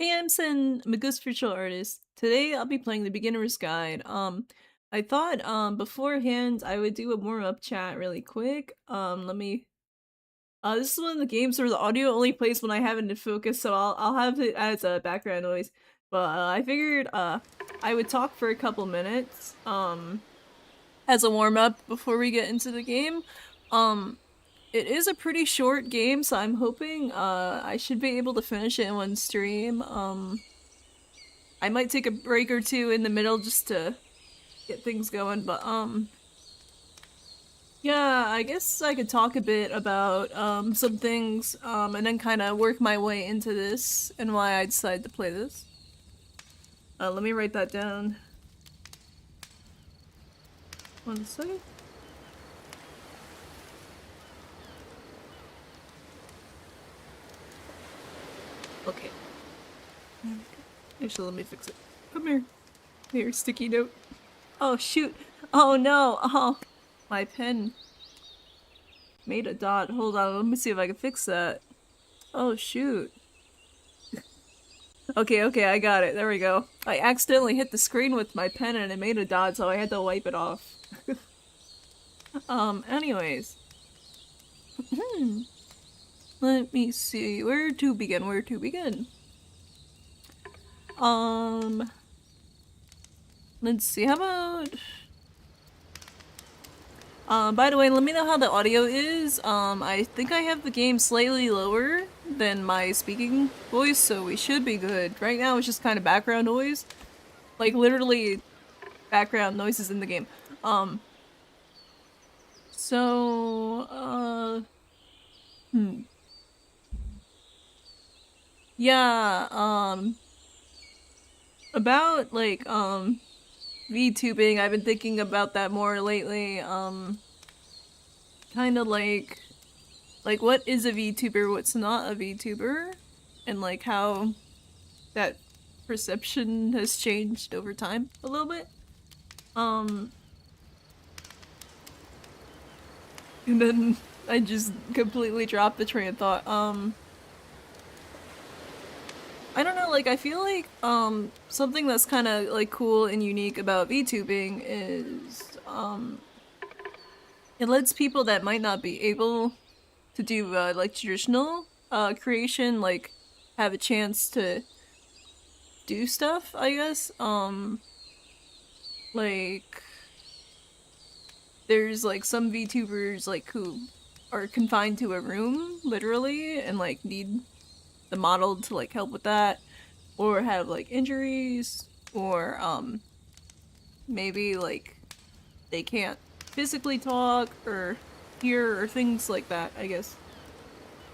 Hey, I'm Sen, I'm a Ghost Visual Artist. Today I'll be playing the Beginner's Guide. I thought beforehand I would do a warm-up chat really quick. Let me this is one of the games where the audio only plays when I have it in focus, so I'll have it as a background noise. But I figured I would talk for a couple minutes as a warm-up before we get into the game. Um it is a pretty short game, so I'm hoping I should be able to finish it in one stream. I might take a break or two in the middle just to get things going, but yeah, I guess I could talk a bit about some things and then kind of work my way into this and why I decided to play this. Let me write that down. One second. Okay. Actually, let me fix it. Come here. Here, sticky note. Oh, shoot. Oh, no. Oh, my pen made a dot. Hold on, let me see if I can fix that. Oh, shoot. Okay, I got it. There we go. I accidentally hit the screen with my pen and it made a dot, so I had to wipe it off. Anyways. Let me see. Where to begin? Let's see. How about... by the way, let me know how the audio is. I think I have the game slightly lower than my speaking voice, so we should be good. Right now it's just kind of background noise. Like, literally background noises in the game. Yeah, about, like, VTubing, I've been thinking about that more lately, kinda like, what is a VTuber, what's not a VTuber, and, like, how that perception has changed over time a little bit. And then I just completely dropped the train of thought. I don't know, like, I feel like, something that's kind of, like, cool and unique about VTubing is, it lets people that might not be able to do, like, traditional, creation, like, have a chance to do stuff, I guess. Like, there's, like, some VTubers, like, who are confined to a room, literally, and, like, need the model to, like, help with that, or have, like, injuries, or maybe, like, they can't physically talk or hear or things like that, I guess.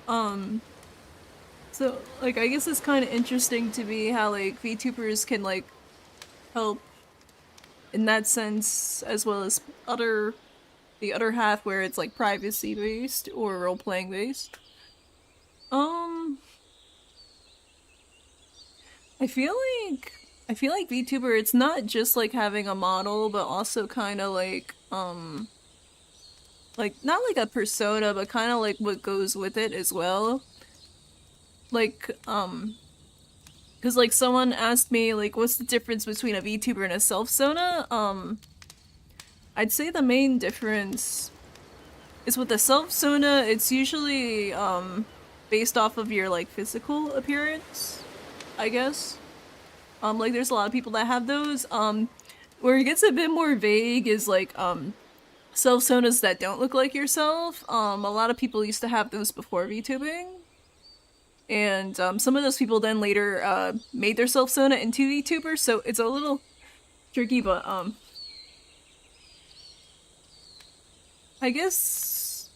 So, like, I guess it's kind of interesting to me how, like, VTubers can, like, help in that sense, as well as the other half where it's, like, privacy based or role-playing based. I feel like VTuber, it's not just like having a model, but also kind of like not like a persona, but kind of like what goes with it as well. Like because like someone asked me like what's the difference between a VTuber and a self-sona? I'd say the main difference is with the self-sona, it's usually based off of your like physical appearance, I guess. Like there's a lot of people that have those. Where it gets a bit more vague is like self-sonas that don't look like yourself. A lot of people used to have those before VTubing. And some of those people then later made their self-sona into VTubers, so it's a little tricky, but I guess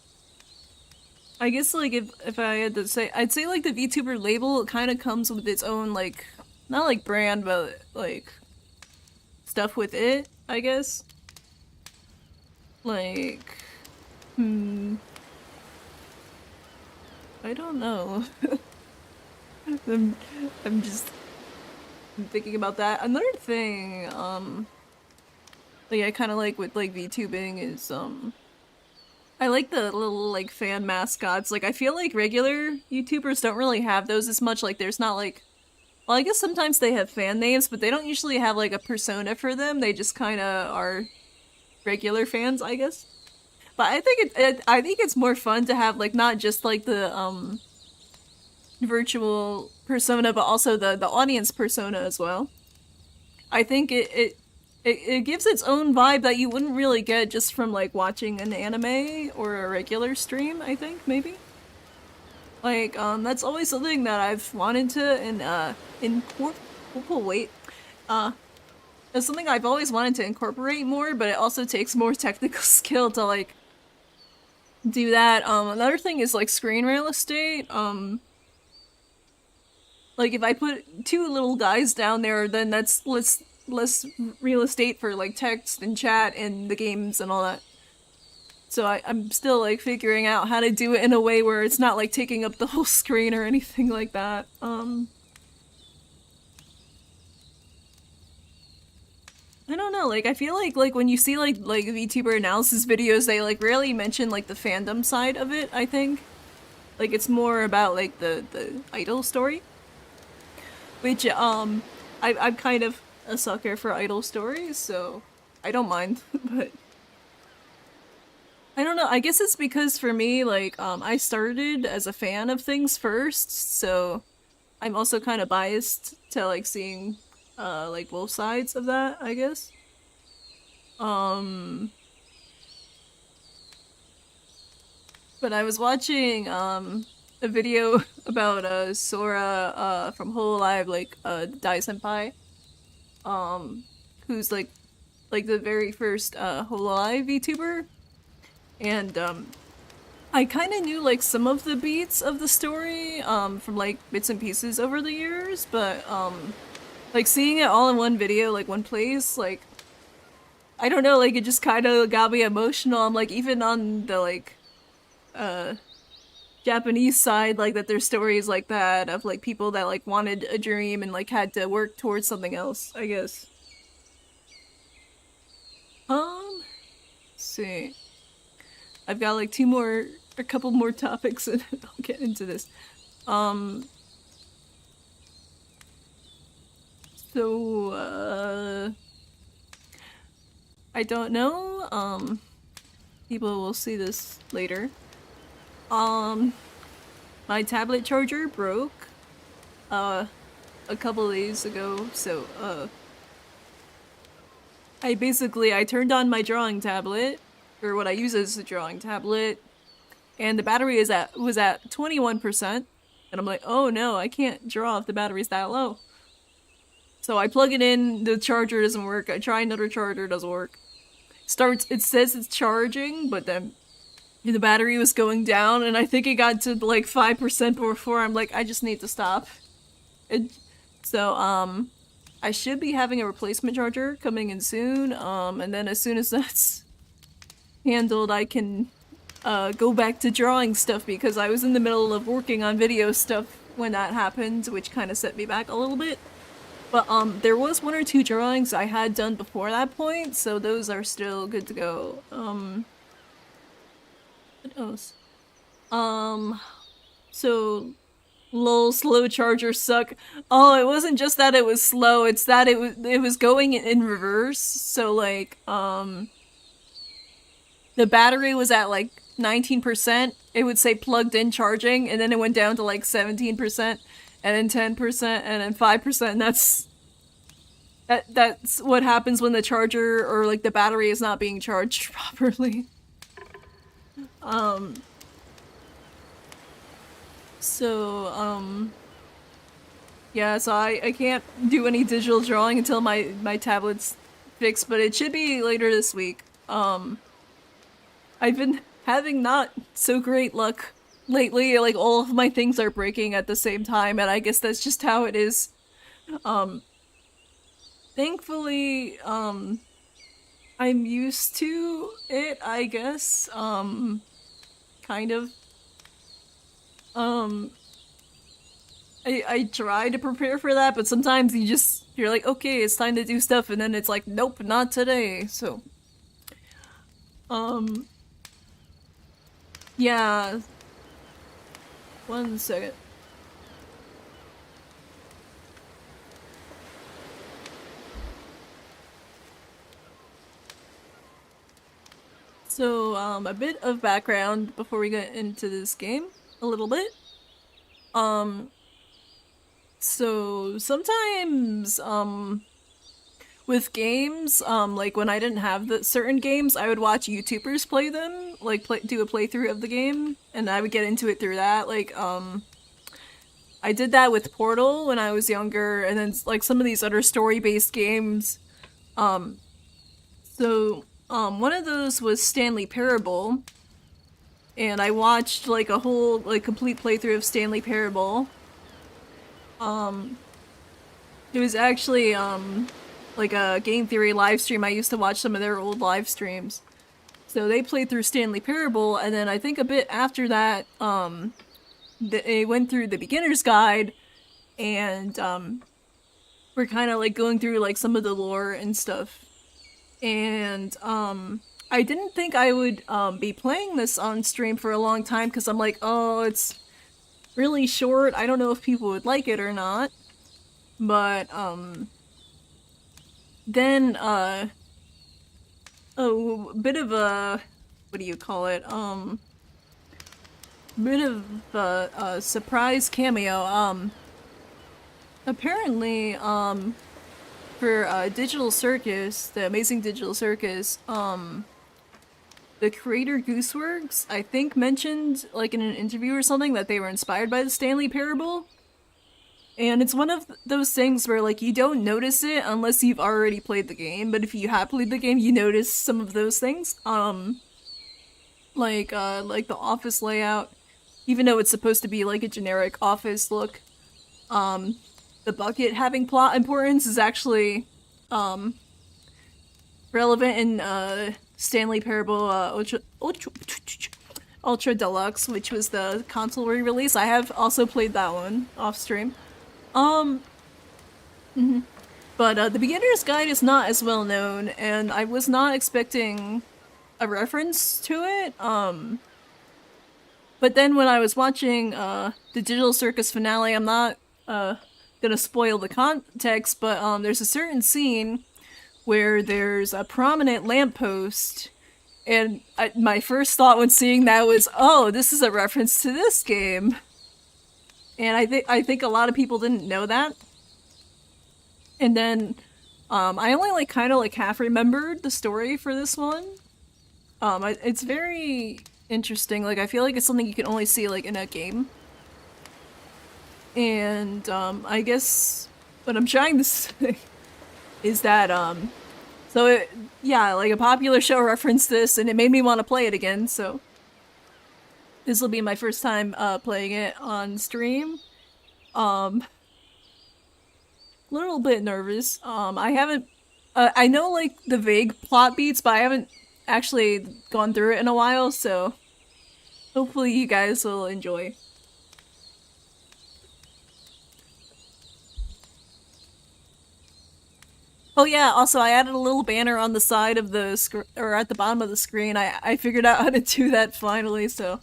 like if I had to say, I'd say like the VTuber label kind of comes with its own like not like brand, but like stuff with it, I guess. Like, I don't know. I'm just thinking about that. Another thing, like I kind of like with like VTubing is I like the little like fan mascots. Like I feel like regular YouTubers don't really have those as much. Like there's not like Well, I guess sometimes they have fan names, but they don't usually have like a persona for them. They just kind of are regular fans, I guess. But I think I think it's more fun to have like not just like the virtual persona, but also the audience persona as well. I think it gives its own vibe that you wouldn't really get just from like watching an anime or a regular stream, I think, maybe. Like, that's always something that I've wanted to wait. It's something I've always wanted to incorporate more, but it also takes more technical skill to like do that. Another thing is like screen real estate. Like if I put two little guys down there, then that's less real estate for like text and chat and the games and all that. So I'm still like figuring out how to do it in a way where it's not like taking up the whole screen or anything like that. I don't know, like I feel like when you see like VTuber analysis videos, they like rarely mention like the fandom side of it, I think. Like it's more about like the idol story. Which I'm kind of a sucker for idol stories, so I don't mind, but I don't know. I guess it's because for me, like, I started as a fan of things first, so I'm also kind of biased to like seeing, like both sides of that, I guess. Um, but I was watching, a video about, Sora, from Hololive, like, Dai Senpai, who's like the very first, Hololive VTuber. And I kind of knew like some of the beats of the story from like bits and pieces over the years, but like seeing it all in one video, like one place, like I don't know, like it just kind of got me emotional. I'm like even on the like uh Japanese side, like that there's stories like that of like people that like wanted a dream and like had to work towards something else, I guess. Let's see. I've got like a couple more topics and I'll get into this. Um, so, I don't know, people will see this later. My tablet charger broke, a couple days ago, so, I turned on my drawing tablet, or what I use as a drawing tablet, and the battery was at 21%, and I'm like, oh no, I can't draw if the battery's that low. So I plug it in, the charger doesn't work, I try another charger, doesn't work. It says it's charging, but then the battery was going down, and I think it got to like 5% before I'm like, I just need to stop. So, I should be having a replacement charger coming in soon, and then as soon as that's handled, I can go back to drawing stuff because I was in the middle of working on video stuff when that happened, which kind of set me back a little bit. But there was one or two drawings I had done before that point, so those are still good to go. What else? So lol, slow chargers suck. Oh, it wasn't just that it was slow, it's that it was going in reverse. So like the battery was at like 19%. It would say plugged in charging, and then it went down to like 17%, and then 10%, and then 5%. And that's what happens when the charger or like the battery is not being charged properly. Yeah, so I can't do any digital drawing until my tablet's fixed, but it should be later this week. I've been having not so great luck lately, like all of my things are breaking at the same time, and I guess that's just how it is. Thankfully, I'm used to it, I guess, kind of. I try to prepare for that, but sometimes you're like, okay, it's time to do stuff, and then it's like, nope, not today, so. Yeah. One second. So, a bit of background before we get into this game, a little bit. Um, so sometimes, with games, like when I didn't have the certain games, I would watch YouTubers play them, like do a playthrough of the game, and I would get into it through that. Like, I did that with Portal when I was younger, and then like some of these other story-based games. Um, one of those was Stanley Parable, and I watched like a whole like complete playthrough of Stanley Parable. It was actually like a game theory live stream. I used to watch some of their old live streams. So they played through Stanley Parable, and then I think a bit after that, they went through the beginner's guide, and we're kind of like going through like some of the lore and stuff. And I didn't think I would be playing this on stream for a long time because I'm like, oh, it's really short. I don't know if people would like it or not. But then a bit of a, what do you call it? Bit of a surprise cameo. Apparently, for Digital Circus, the Amazing Digital Circus, the creator Gooseworks, I think, mentioned, like in an interview or something, that they were inspired by the Stanley Parable. And it's one of those things where, like, you don't notice it unless you've already played the game, but if you have played the game, you notice some of those things. Like the office layout, even though it's supposed to be, like, a generic office look. The bucket having plot importance is actually, relevant in, Stanley Parable, Ultra Deluxe, which was the console re-release. I have also played that one off stream. But the beginner's guide is not as well known, and I was not expecting a reference to it. But then when I was watching the Digital Circus finale, I'm not gonna spoil the context, but there's a certain scene where there's a prominent lamppost, and my first thought when seeing that was, oh, this is a reference to this game. And I think a lot of people didn't know that. And then I only like kind of like half remembered the story for this one. It's very interesting. Like, I feel like it's something you can only see like in a game. And I guess what I'm trying to say is that yeah, like a popular show referenced this, and it made me want to play it again. So this will be my first time playing it on stream. Little bit nervous. I haven't. I know like the vague plot beats, but I haven't actually gone through it in a while. So hopefully you guys will enjoy. Oh yeah, also I added a little banner on the side of the or at the bottom of the screen. I figured out how to do that finally, so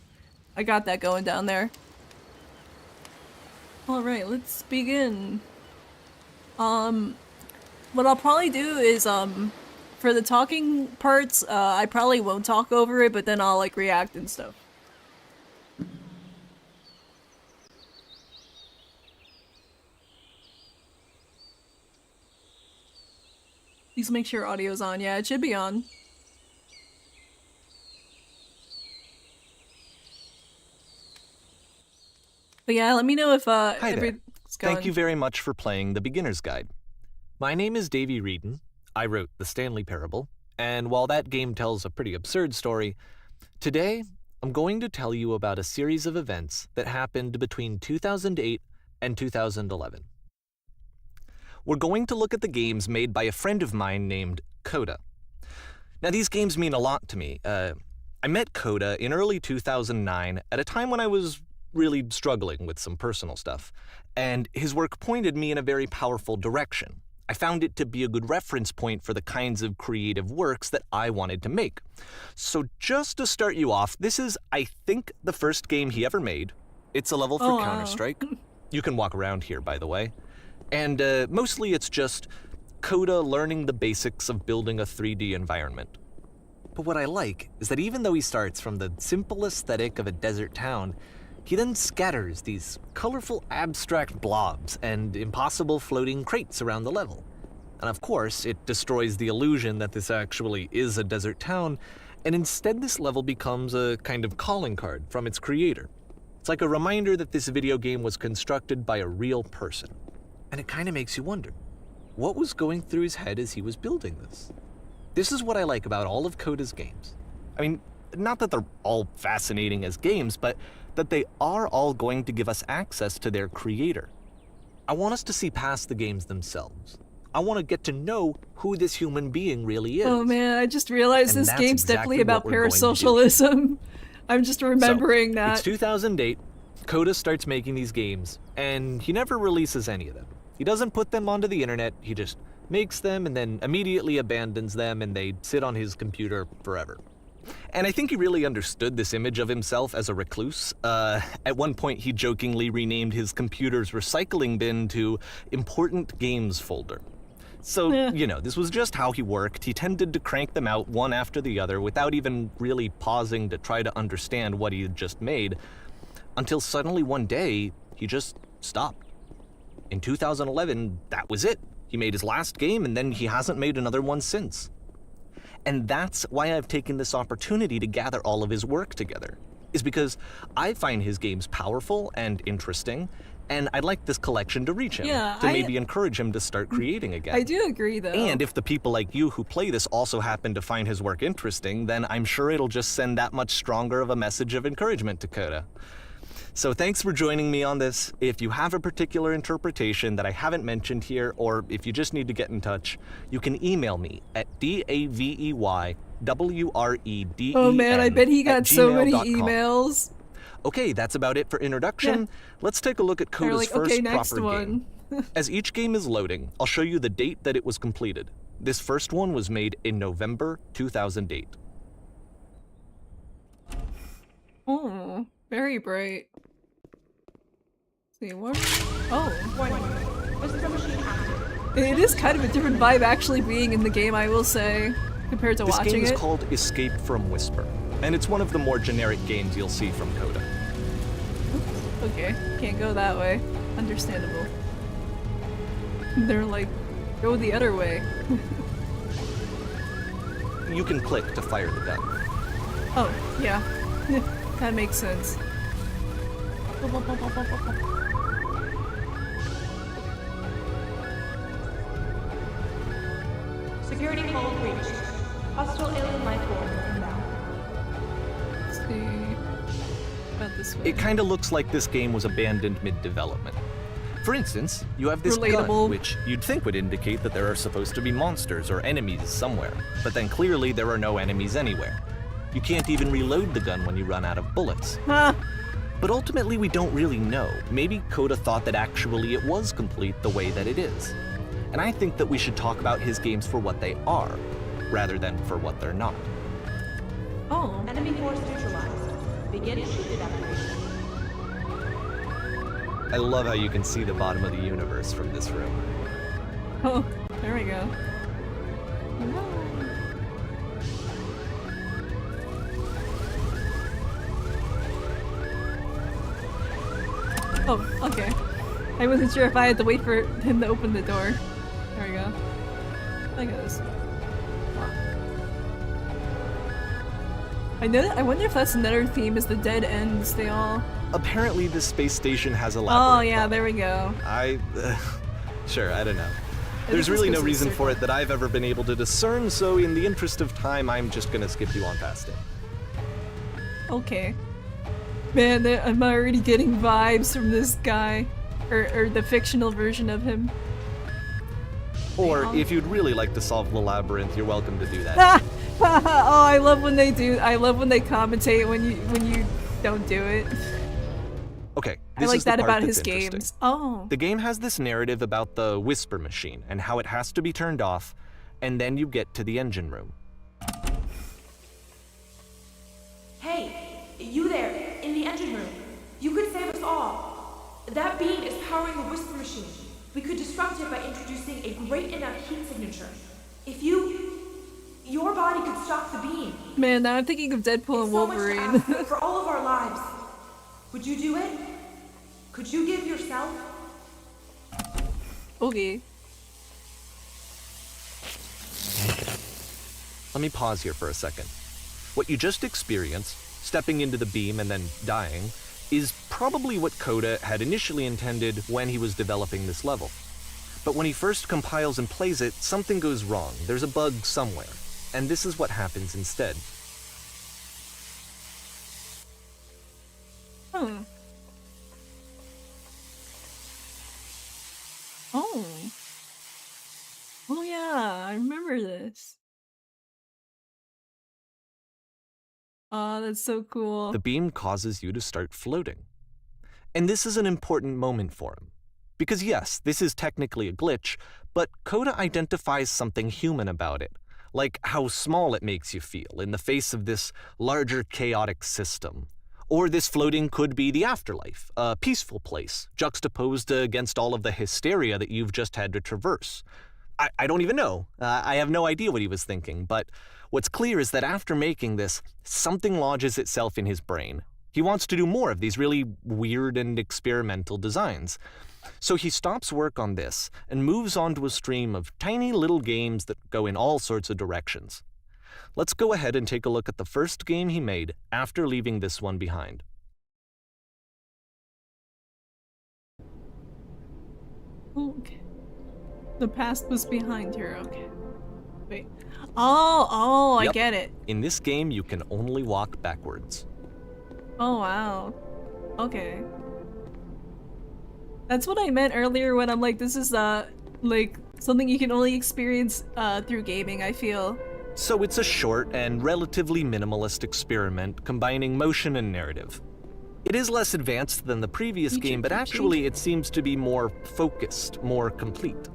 I got that going down there. Alright, let's begin. What I'll probably do is, for the talking parts, I probably won't talk over it, but then I'll, like, react and stuff. Please make sure audio's on. Yeah, it should be on. But yeah, let me know if, Hi there. Thank you very much for playing the Beginner's Guide. My name is Davey Wreden. I wrote The Stanley Parable, and while that game tells a pretty absurd story, today I'm going to tell you about a series of events that happened between 2008 and 2011. We're going to look at the games made by a friend of mine named Coda. Now, these games mean a lot to me. I met Coda in early 2009 at a time when I was really struggling with some personal stuff, and his work pointed me in a very powerful direction. I found it to be a good reference point for the kinds of creative works that I wanted to make. So just to start you off, this is, I think, the first game he ever made. It's a level for Counter-Strike. You can walk around here, by the way. And mostly it's just Coda learning the basics of building a 3D environment. But what I like is that even though he starts from the simple aesthetic of a desert town, he then scatters these colorful abstract blobs and impossible floating crates around the level. And of course, it destroys the illusion that this actually is a desert town, and instead this level becomes a kind of calling card from its creator. It's like a reminder that this video game was constructed by a real person. And it kind of makes you wonder, what was going through his head as he was building this? This is what I like about all of Coda's games. I mean, not that they're all fascinating as games, but that they are all going to give us access to their creator. I want us to see past the games themselves. I want to get to know who this human being really is. Oh man, I just realized this game's definitely about parasocialism. I'm just remembering that. It's 2008, Coda starts making these games, and he never releases any of them. He doesn't put them onto the internet, he just makes them and then immediately abandons them, and they sit on his computer forever. And I think he really understood this image of himself as a recluse. At one point, he jokingly renamed his computer's recycling bin to Important Games Folder. So, you know, this was just how he worked. He tended to crank them out one after the other without even really pausing to try to understand what he had just made, until suddenly one day, he just stopped. In 2011, that was it. He made his last game, and then he hasn't made another one since. And that's why I've taken this opportunity to gather all of his work together, is because I find his games powerful and interesting, and I'd like this collection to reach him, to maybe encourage him to start creating again. I do agree, though. And if the people like you who play this also happen to find his work interesting, then I'm sure it'll just send that much stronger of a message of encouragement to Coda. So thanks for joining me on this. If you have a particular interpretation that I haven't mentioned here, or if you just need to get in touch, you can email me at DAVEYWREDEN. Oh man, I bet he got so many emails. Okay, that's about it for introduction. Yeah. Let's take a look at Coda's first proper game. As each game is loading, I'll show you the date that it was completed. This first one was made in November 2008. Oh, very bright. See what? Oh. It is kind of a different vibe actually being in the game, I will say, compared to watching it. This game is called Escape from Whisper, and it's one of the more generic games you'll see from Coda. Okay, can't go that way. Understandable. They're like, go the other way. You can click to fire the gun. Oh, yeah. That makes sense. Security hold reached. Hostile alien life form inbound. Let's see. About this way. It kind of looks like this game was abandoned mid-development. For instance, you have this gun, which you'd think would indicate that there are supposed to be monsters or enemies somewhere, but then clearly there are no enemies anywhere. You can't even reload the gun when you run out of bullets. Huh. But ultimately we don't really know. Maybe Coda thought that actually it was complete the way that it is. And I think that we should talk about his games for what they are, rather than for what they're not. Oh. Enemy force neutralized. Begin shield evacuation. I love how you can see the bottom of the universe from this room. Oh, there we go. Oh, okay. I wasn't sure if I had to wait for him to open the door. There we go. Look at this. I wonder if that's another theme, is the dead ends. They all... Apparently the space station has a labyrinth. Oh yeah, there we go. Sure, I don't know. There's really no reason for it that I've ever been able to discern, so in the interest of time, I'm just gonna skip you on past it. Okay. Man, I'm already getting vibes from this guy. Or the fictional version of him. Or if you'd really like to solve the labyrinth, you're welcome to do that. Oh, I love when they do. I love when they commentate when you don't do it. Okay, I like that about his games. Oh. The game has this narrative about the whisper machine and how it has to be turned off, and then you get to the engine room. Hey, you there, in the engine room. You could save us all. That beam is powering the whisper machine. We could disrupt it by introducing a great enough heat signature. If your body could stop the beam, Man, now I'm thinking of Deadpool and It's so much to Wolverine. ask for all of our lives. Would you do it? Could you give yourself? Okay. Let me pause here for a second. What you just experienced, stepping into the beam and then dying, is probably what Coda had initially intended when he was developing this level. But when he first compiles and plays it, something goes wrong. There's a bug somewhere. And this is what happens instead. Oh. Oh. Oh yeah, I remember this. Oh, that's so cool. The beam causes you to start floating. And this is an important moment for him. Because yes, this is technically a glitch, but Coda identifies something human about it, like how small it makes you feel in the face of this larger chaotic system. Or this floating could be the afterlife, a peaceful place, juxtaposed against all of the hysteria that you've just had to traverse. I don't even know. I have no idea what he was thinking, but what's clear is that after making this, something lodges itself in his brain. He wants to do more of these really weird and experimental designs. So he stops work on this and moves on to a stream of tiny little games that go in all sorts of directions. Let's go ahead and take a look at the first game he made after leaving this one behind. Okay. The past was behind here, okay. Wait. Oh, Yep. I get it. In this game, you can only walk backwards. Oh, wow. Okay. That's what I meant earlier when I'm like, this is, like, something you can only experience, through gaming, I feel. So it's a short and relatively minimalist experiment combining motion and narrative. It is less advanced than the previous game, but actually it seems to be more focused, more complete.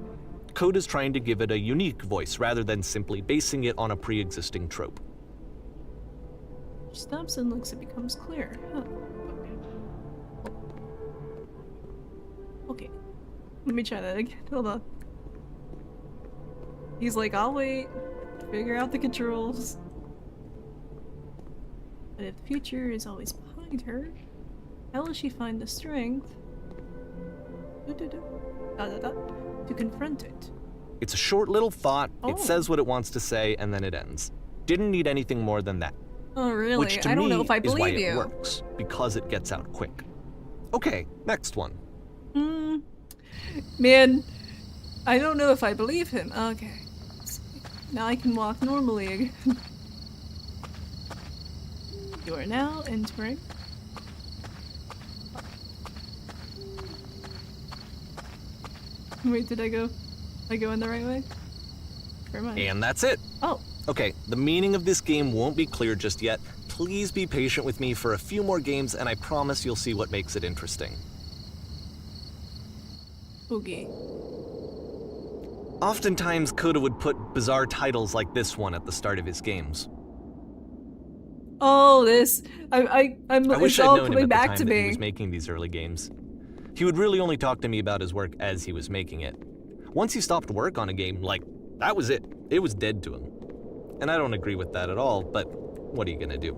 Coda's trying to give it a unique voice rather than simply basing it on a pre-existing trope. She stops and looks, it becomes clear. Huh. Okay. Let me try that again. Hold on. He's like, I'll wait. Figure out the controls. But if the future is always behind her, how will she find the strength to confront it? It's a short little thought, Oh. it says what it wants to say, and then it ends. Didn't need anything more than that. Oh, really? Which to I don't me know if I is why believe it you. works, because it gets out quick. Okay, next one. Man, I don't know if I believe him. Okay. Now I can walk normally again. You are now entering. Wait, did I go in the right way? Never mind. And that's it. Oh. Okay, the meaning of this game won't be clear just yet. Please be patient with me for a few more games, and I promise you'll see what makes it interesting. Okay. Oftentimes, Coda would put bizarre titles like this one at the start of his games. Oh, this. I'm I wish it's I'd all known him coming at the back time to that he me. was making these early games. He would really only talk to me about his work as he was making it. Once he stopped work on a game, like, that was it. It was dead to him. And I don't agree with that at all, but what are you gonna do?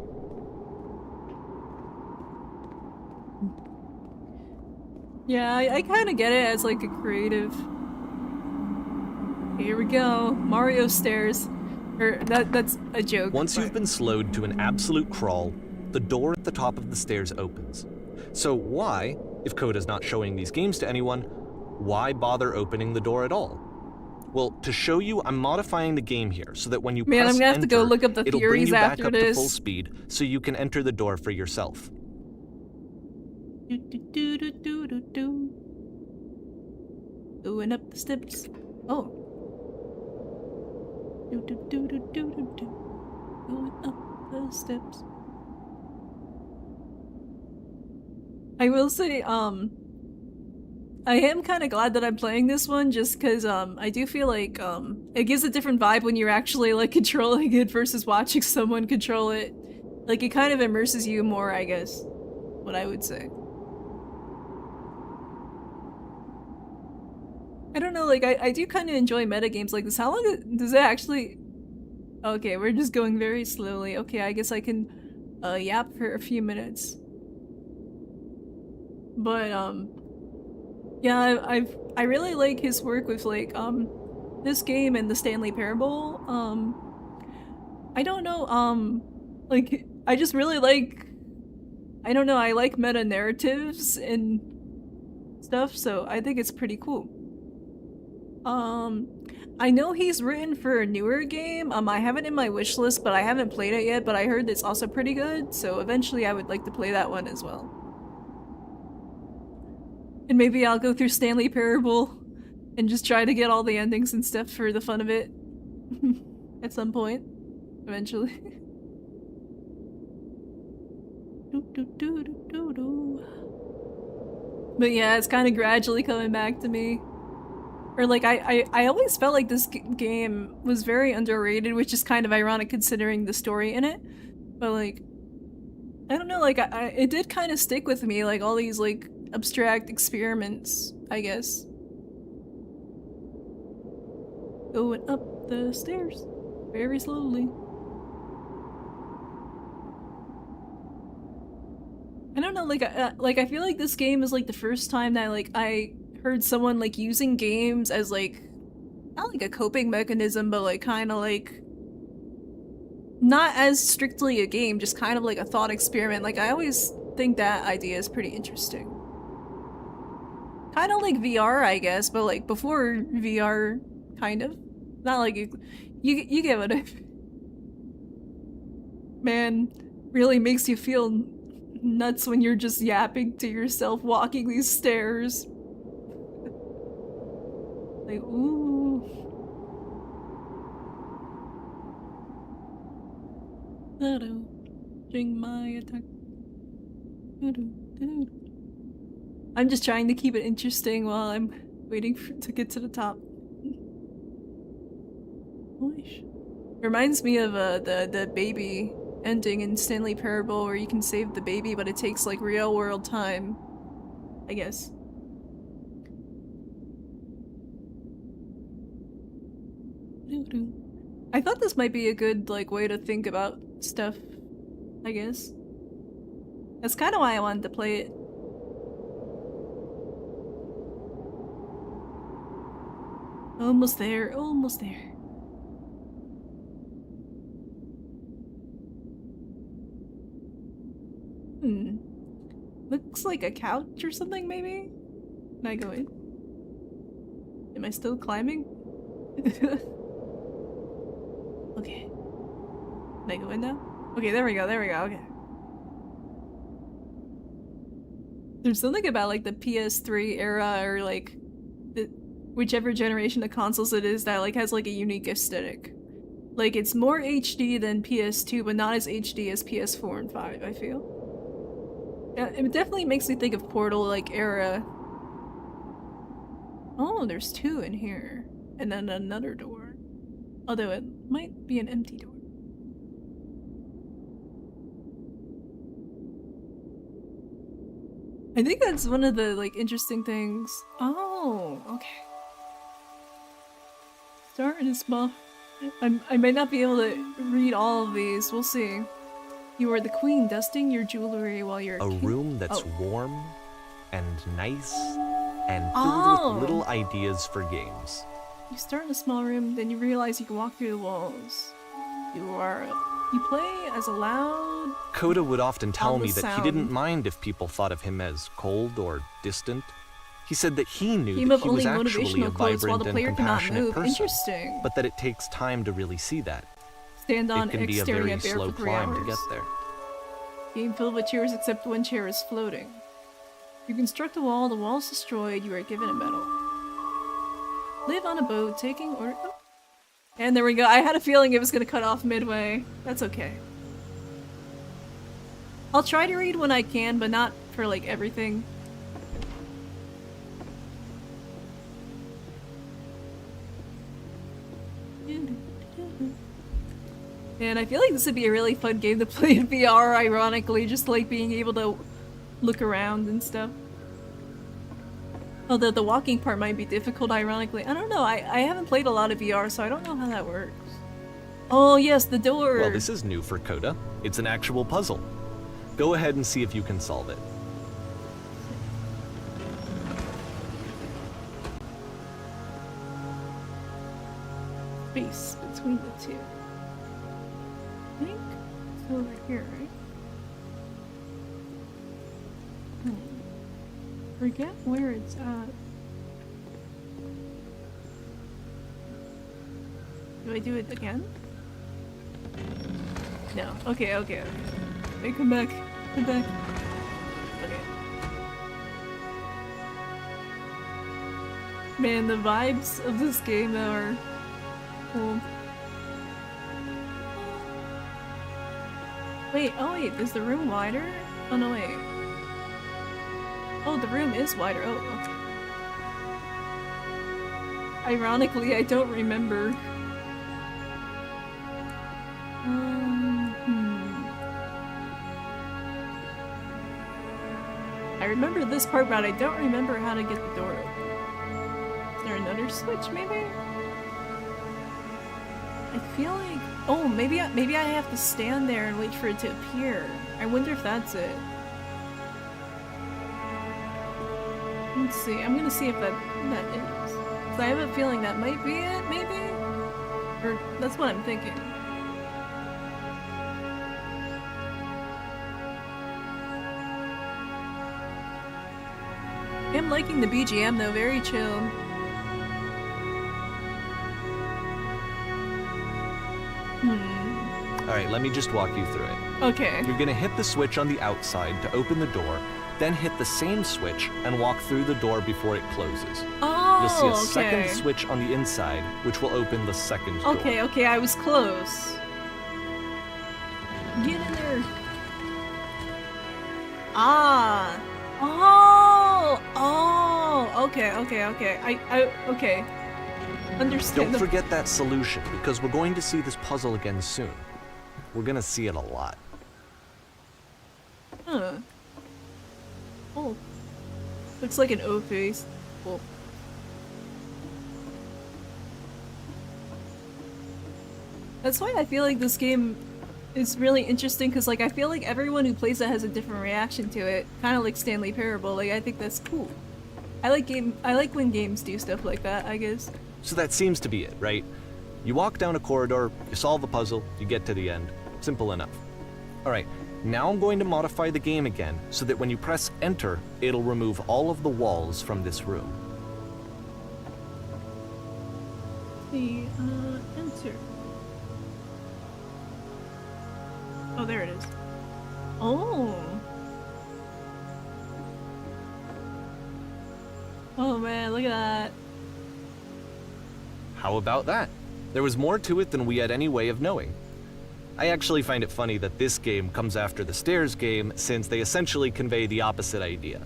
Yeah, I kind of get it as like a creative. Here we go, Mario stairs. Or that's a joke. Once but- you've been slowed to an absolute crawl, the door at the top of the stairs opens. So why, if Coda's not showing these games to anyone, why bother opening the door at all? Well, to show you, I'm modifying the game here so that when you Man, press I'm gonna have to go enter, look up the it'll bring theories you back after up to this. full speed so you can enter the door for yourself. Do, do, do, do, do, do, do. Going up the steps. Oh. Do, do, do, do, do, do, do. Going up the steps. I will say, I am kind of glad that I'm playing this one just because, I do feel like, it gives a different vibe when you're actually, like, controlling it versus watching someone control it. Like, it kind of immerses you more, I guess. What I would say. I don't know, like, I do kind of enjoy meta games like this. How long does it actually... Okay, we're just going very slowly. Okay, I guess I can yap for a few minutes. But yeah, I really like his work with like this game and the Stanley Parable. I don't know, like I just really like, I don't know, I like meta narratives and stuff, so I think it's pretty cool. I know he's written for a newer game. I have it in my wish list, but I haven't played it yet, but I heard it's also pretty good, so eventually I would like to play that one as well. And maybe I'll go through Stanley Parable and just try to get all the endings and stuff for the fun of it. At some point. Eventually. But yeah, it's kind of gradually coming back to me. Or like, I always felt like this game was very underrated, which is kind of ironic considering the story in it. But like, I don't know, like, it did kind of stick with me, like all these like abstract experiments, I guess. Going up the stairs very slowly. I don't know, like I feel like this game is like the first time that like I heard someone like using games as like, not like a coping mechanism, but like kind of like not as strictly a game, just kind of like a thought experiment. Like I always think that idea is pretty interesting. Kind of like VR, I guess, but like before VR, kind of. Not like you get what I mean. Man, really makes you feel nuts when you're just yapping to yourself walking these stairs. Like, ooh. Ching my attack. I'm just trying to keep it interesting while I'm waiting to get to the top. Reminds me of the baby ending in Stanley Parable where you can save the baby, but it takes like real world time, I guess. I thought this might be a good like way to think about stuff, I guess. That's kind of why I wanted to play it. Almost there, almost there. Looks like a couch or something, maybe? Can I go in? Am I still climbing? Okay. Can I go in now? Okay, there we go, okay. There's something about like the PS3 era or like whichever generation of consoles it is that like has like a unique aesthetic. Like it's more HD than PS2, but not as HD as PS4 and 5, I feel. Yeah, it definitely makes me think of Portal like era. Oh, there's two in here. And then another door. Although it might be an empty door. I think that's one of the like interesting things. Oh, okay. Start in a small. I might not be able to read all of these. We'll see. You are the queen, dusting your jewelry while you're a room that's warm and nice and filled with little ideas for games. You start in a small room, then you realize you can walk through the walls. You play as a loud. Coda would often tell me that sound. he didn't mind if people thought of him as cold or distant. He said that he knew Game that of he was only actually a motivational quotes while vibrant the and player cannot compassionate move. person, Interesting. but that it takes time to really see that. Stand on It can X be a staring very at bear slow for 3 climb hours. to get there. Game filled with chairs except one chair is floating. You construct a wall, the wall is destroyed, you are given a medal. Live on a boat, taking order. Oh. And there we go. I had a feeling it was gonna cut off midway. That's okay. I'll try to read when I can, but not for like everything. And I feel like this would be a really fun game to play in VR, ironically, just like being able to look around and stuff. Although the walking part might be difficult, ironically. I don't know, I haven't played a lot of VR, so I don't know how that works. Oh yes, the door. Well, this is new for Coda. It's an actual puzzle. Go ahead and see if you can solve it. Space between the two. I think it's over here, right? Forget where it's at. Do I do it again? No. Okay, okay, okay. Hey, come back. Come back. Okay. Man, the vibes of this game though are cool. Wait, oh wait, is the room wider? Oh no, wait. Oh, the room is wider. Oh, okay. Ironically, I don't remember. I remember this part, but I don't remember how to get the door open. Is there another switch, maybe? I feel like... Oh, maybe I have to stand there and wait for it to appear. I wonder if that's it. Let's see. I'm gonna see if that is. So I have a feeling that might be it, maybe? Or that's what I'm thinking. I'm liking the BGM though, very chill. Alright, let me just walk you through it. Okay. You're gonna hit the switch on the outside to open the door, then hit the same switch and walk through the door before it closes. Oh, You'll see a okay. second switch on the inside, which will open the second door. Okay, okay, I was close. Get in there. Ah. Oh. Oh. Okay, okay, okay. Okay. Understand. Don't forget that solution, because we're going to see this puzzle again soon. We're gonna see it a lot. Huh. Oh. Looks like an O face. Cool. That's why I feel like this game is really interesting, because like I feel like everyone who plays it has a different reaction to it. Kind of like Stanley Parable. Like I think that's cool. I like when games do stuff like that, I guess. So that seems to be it, right? You walk down a corridor, you solve a puzzle, you get to the end. Simple enough. Alright, now I'm going to modify the game again so that when you press enter, it'll remove all of the walls from this room. Enter. Oh, there it is. Oh. Oh man, look at that. How about that? There was more to it than we had any way of knowing. I actually find it funny that this game comes after the Stairs game, since they essentially convey the opposite idea.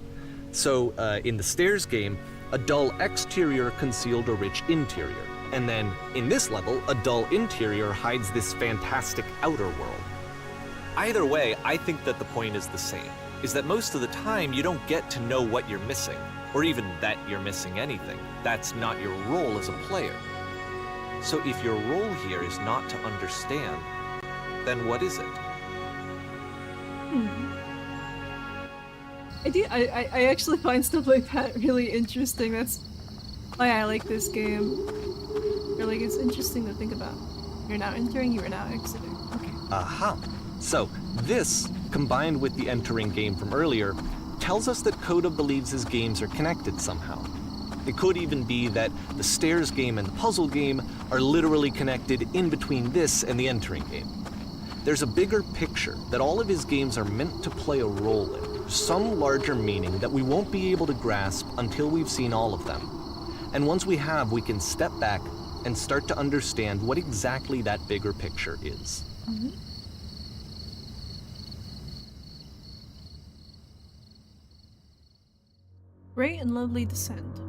So, in the Stairs game, a dull exterior concealed a rich interior. And then, in this level, a dull interior hides this fantastic outer world. Either way, I think that the point is the same, is that most of the time you don't get to know what you're missing, or even that you're missing anything. That's not your role as a player. So if your role here is not to understand, then what is it? I actually find stuff like that really interesting. That's why I like this game. Or like it's interesting to think about. You're now entering, you are now exiting. Okay. Aha! So, this, combined with the entering game from earlier, tells us that Coda believes his games are connected somehow. It could even be that the Stairs game and the puzzle game are literally connected in between this and the entering game. There's a bigger picture that all of his games are meant to play a role in, some larger meaning that we won't be able to grasp until we've seen all of them. And once we have, we can step back and start to understand what exactly that bigger picture is. Mm-hmm. Great and lovely descent.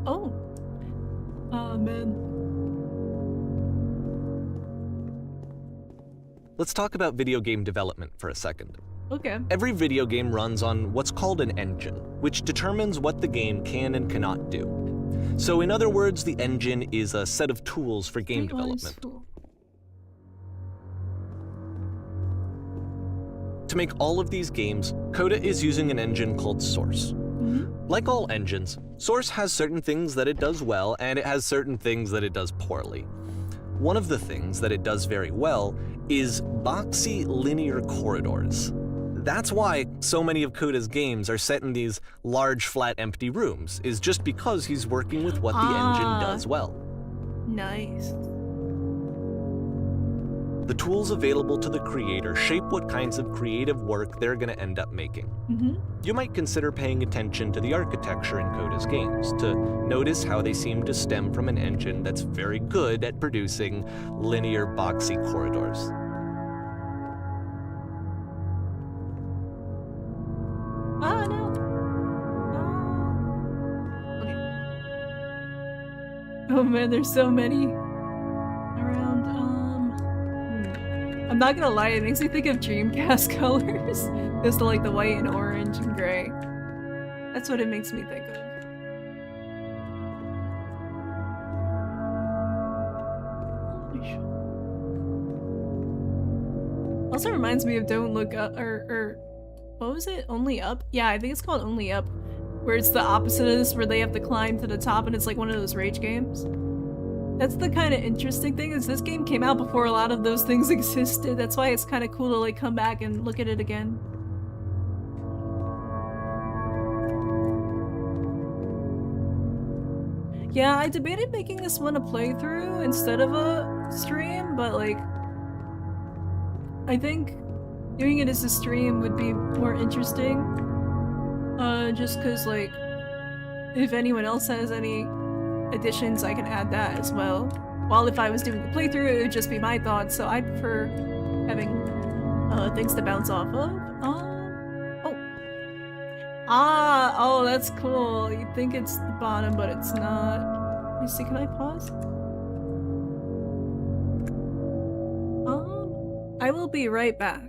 Oh. Man. Let's talk about video game development for a second. Okay. Every video game runs on what's called an engine, which determines what the game can and cannot do. So in other words, the engine is a set of tools for game development. To make all of these games, Coda is using an engine called Source. Like all engines, Source has certain things that it does well, and it has certain things that it does poorly. One of the things that it does very well is boxy linear corridors. That's why so many of Coda's games are set in these large, flat, empty rooms, is just because he's working with what the engine does well. Nice. The tools available to the creator shape what kinds of creative work they're going to end up making. You might consider paying attention to the architecture in Coda's games to notice how they seem to stem from an engine that's very good at producing linear, boxy corridors. Oh, no. Okay. Oh man, there's so many around. I'm not gonna lie, it makes me think of Dreamcast colors. Just like the white and orange and gray. That's what it makes me think of. Also reminds me of Don't Look Up, or what was it? Only Up? Yeah, I think it's called Only Up. Where it's the opposite of this, where they have to climb to the top and it's like one of those rage games. That's the kind of interesting thing, is this game came out before a lot of those things existed. That's why it's kind of cool to like come back and look at it again. Yeah, I debated making this one a playthrough instead of a stream, but like, I think doing it as a stream would be more interesting. Just cause like, if anyone else has any additions, I can add that as well. While if I was doing the playthrough, it would just be my thoughts, so I prefer having things to bounce off of. Oh, that's cool. You'd think it's the bottom, but it's not. Let me see, can I pause? I will be right back.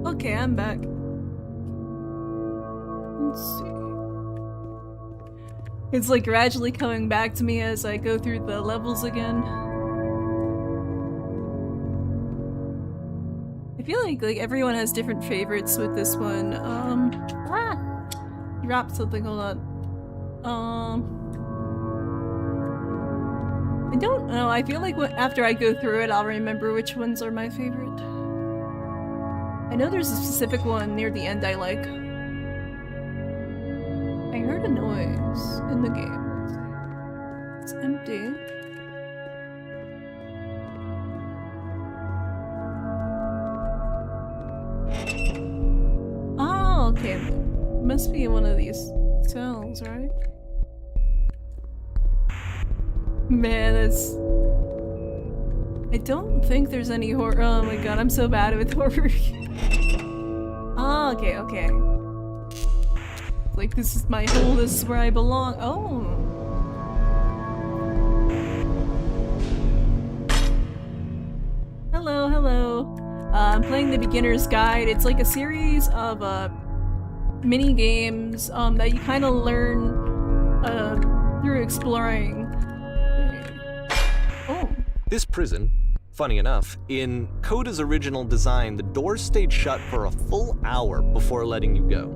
Okay, I'm back. Let's see. It's like gradually coming back to me as I go through the levels again. I feel like everyone has different favorites with this one. Dropped something, hold on. I don't know, I feel like after I go through it, I'll remember which ones are my favorite. I know there's a specific one near the end I like. I heard a noise in the game. It's empty. okay. Must be in one of these cells, right? Man, that's... I don't think there's any horror. Oh my god, I'm so bad with horror. Ah, okay, okay. Like, this is my hole, this is where I belong. Oh. Hello, hello. I'm playing the Beginner's Guide. It's like a series of mini games that you kind of learn through exploring. Oh. This prison, funny enough, in Coda's original design, the doors stayed shut for a full hour before letting you go.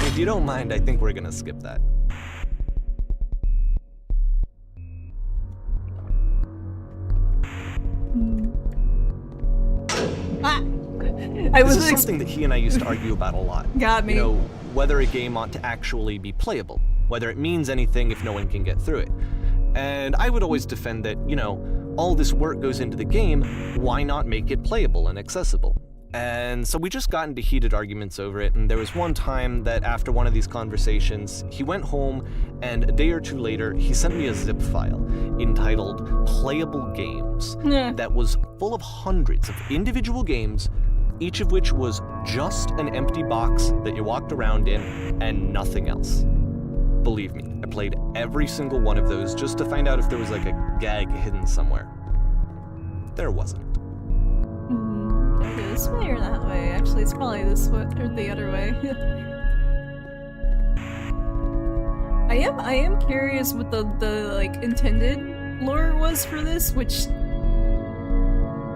If you don't mind, I think we're gonna skip that. Ah! This is something that he and I used to argue about a lot. Got me. You know, whether a game ought to actually be playable, whether it means anything if no one can get through it. And I would always defend that, you know, all this work goes into the game, why not make it playable and accessible? And so we just got into heated arguments over it, and there was one time that after one of these conversations, he went home, and a day or two later, he sent me a zip file entitled Playable Games that was full of hundreds of individual games, each of which was just an empty box that you walked around in and nothing else. Believe me, I played every single one of those just to find out if there was like a gag hidden somewhere. There wasn't. Okay, this way or that way? Actually, it's probably this way or the other way. I am curious what the like intended lore was for this, which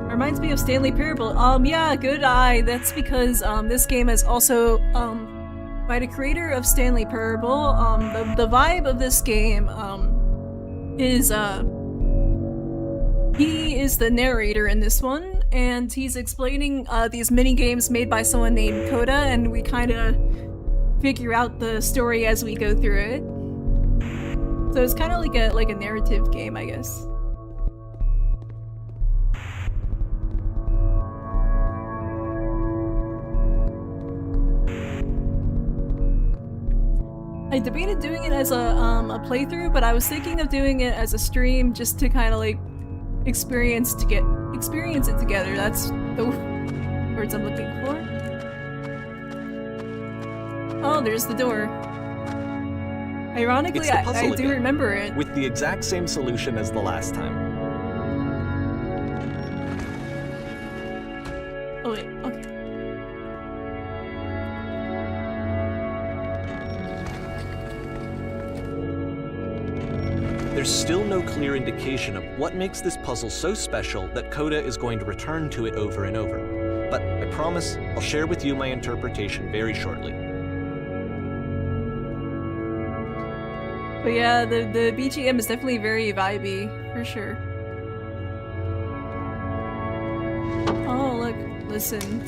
reminds me of Stanley Parable. Yeah, good eye. That's because this game is also by the creator of Stanley Parable. The vibe of this game is he is the narrator in this one, and he's explaining these mini games made by someone named Coda, and we kind of figure out the story as we go through it. So it's kind of like a narrative game, I guess. I debated doing it as a playthrough, but I was thinking of doing it as a stream just to kind of like experience it together. That's the words I'm looking for. Oh, there's the door. Ironically, I do remember it. With the exact same solution as the last time. Oh wait, okay. There's still no clear indication of what makes this puzzle so special that Coda is going to return to it over and over. But I promise I'll share with you my interpretation very shortly. But yeah, the BGM is definitely very vibey, for sure. Oh, look, listen.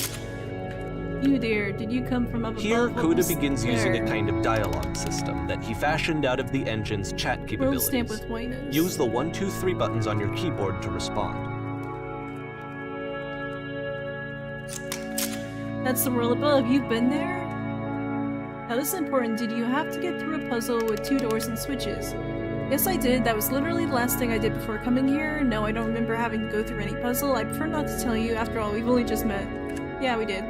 You there, did you come from up above? Here, Coda begins using a kind of dialogue system that he fashioned out of the engine's chat capabilities. Stamp with whiteness. Use the 1, 2, 3 buttons on your keyboard to respond. That's the world above. You've been there? Now this is important. Did you have to get through a puzzle with 2 doors and switches? Yes, I did. That was literally the last thing I did before coming here. No, I don't remember having to go through any puzzle. I prefer not to tell you. After all, we've only just met. Yeah, we did.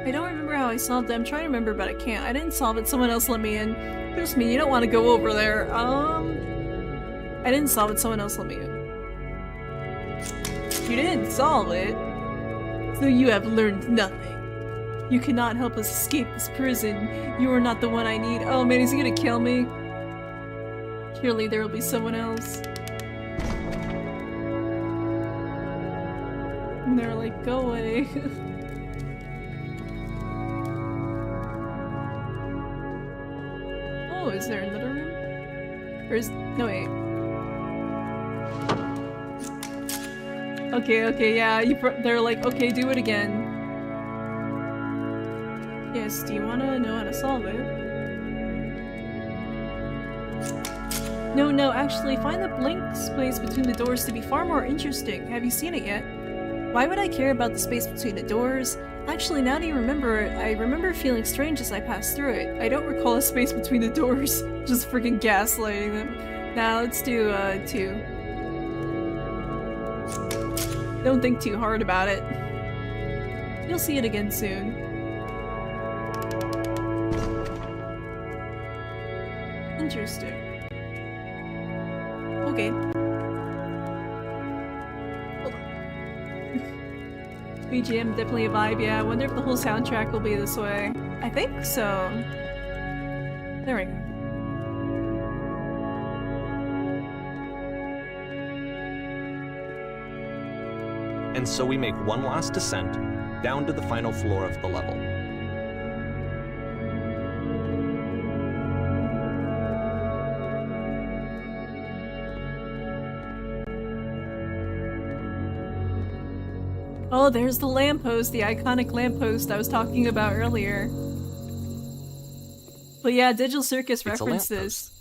I don't remember how I solved it. I'm trying to remember, but I can't. I didn't solve it. Someone else let me in. Trust me, you don't want to go over there. I didn't solve it. Someone else let me in. You didn't solve it, so you have learned nothing. You cannot help us escape this prison. You are not the one I need. Oh man, is he gonna kill me? Surely there will be someone else. And they're like, go away. Oh, is there another room? Or is... no, wait. Okay, yeah, they're like, okay, do it again. Yes, do you wanna know how to solve it? No, actually, find the blank space between the doors to be far more interesting. Have you seen it yet? Why would I care about the space between the doors? Actually, now that you remember it, I remember feeling strange as I passed through it. I don't recall a space between the doors. Just freaking gaslighting them. Now let's do, 2. Don't think too hard about it. You'll see it again soon. Interesting. Okay. Hold on. BGM definitely a vibe, yeah. I wonder if the whole soundtrack will be this way. I think so. There we go. And so we make one last descent down to the final floor of the level. Oh, there's the lamppost, the iconic lamppost I was talking about earlier. But yeah, Digital Circus referenced this.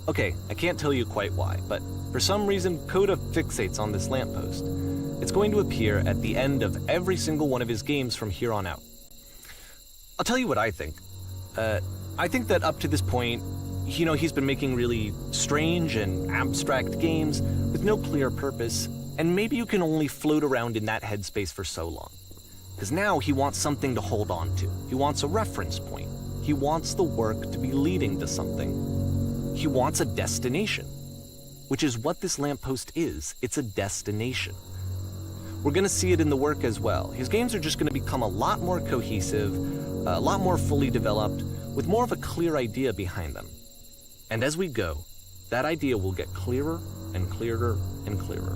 Okay, I can't tell you quite why, but for some reason Coda fixates on this lamppost. It's going to appear at the end of every single one of his games from here on out. I'll tell you what I think. I think that up to this point, you know, he's been making really strange and abstract games with no clear purpose, and maybe you can only float around in that headspace for so long. Because now he wants something to hold on to. He wants a reference point. He wants the work to be leading to something. He wants a destination, which is what this lamppost is. It's a destination. We're going to see it in the work as well. His games are just going to become a lot more cohesive, a lot more fully developed, with more of a clear idea behind them. And as we go, that idea will get clearer and clearer and clearer.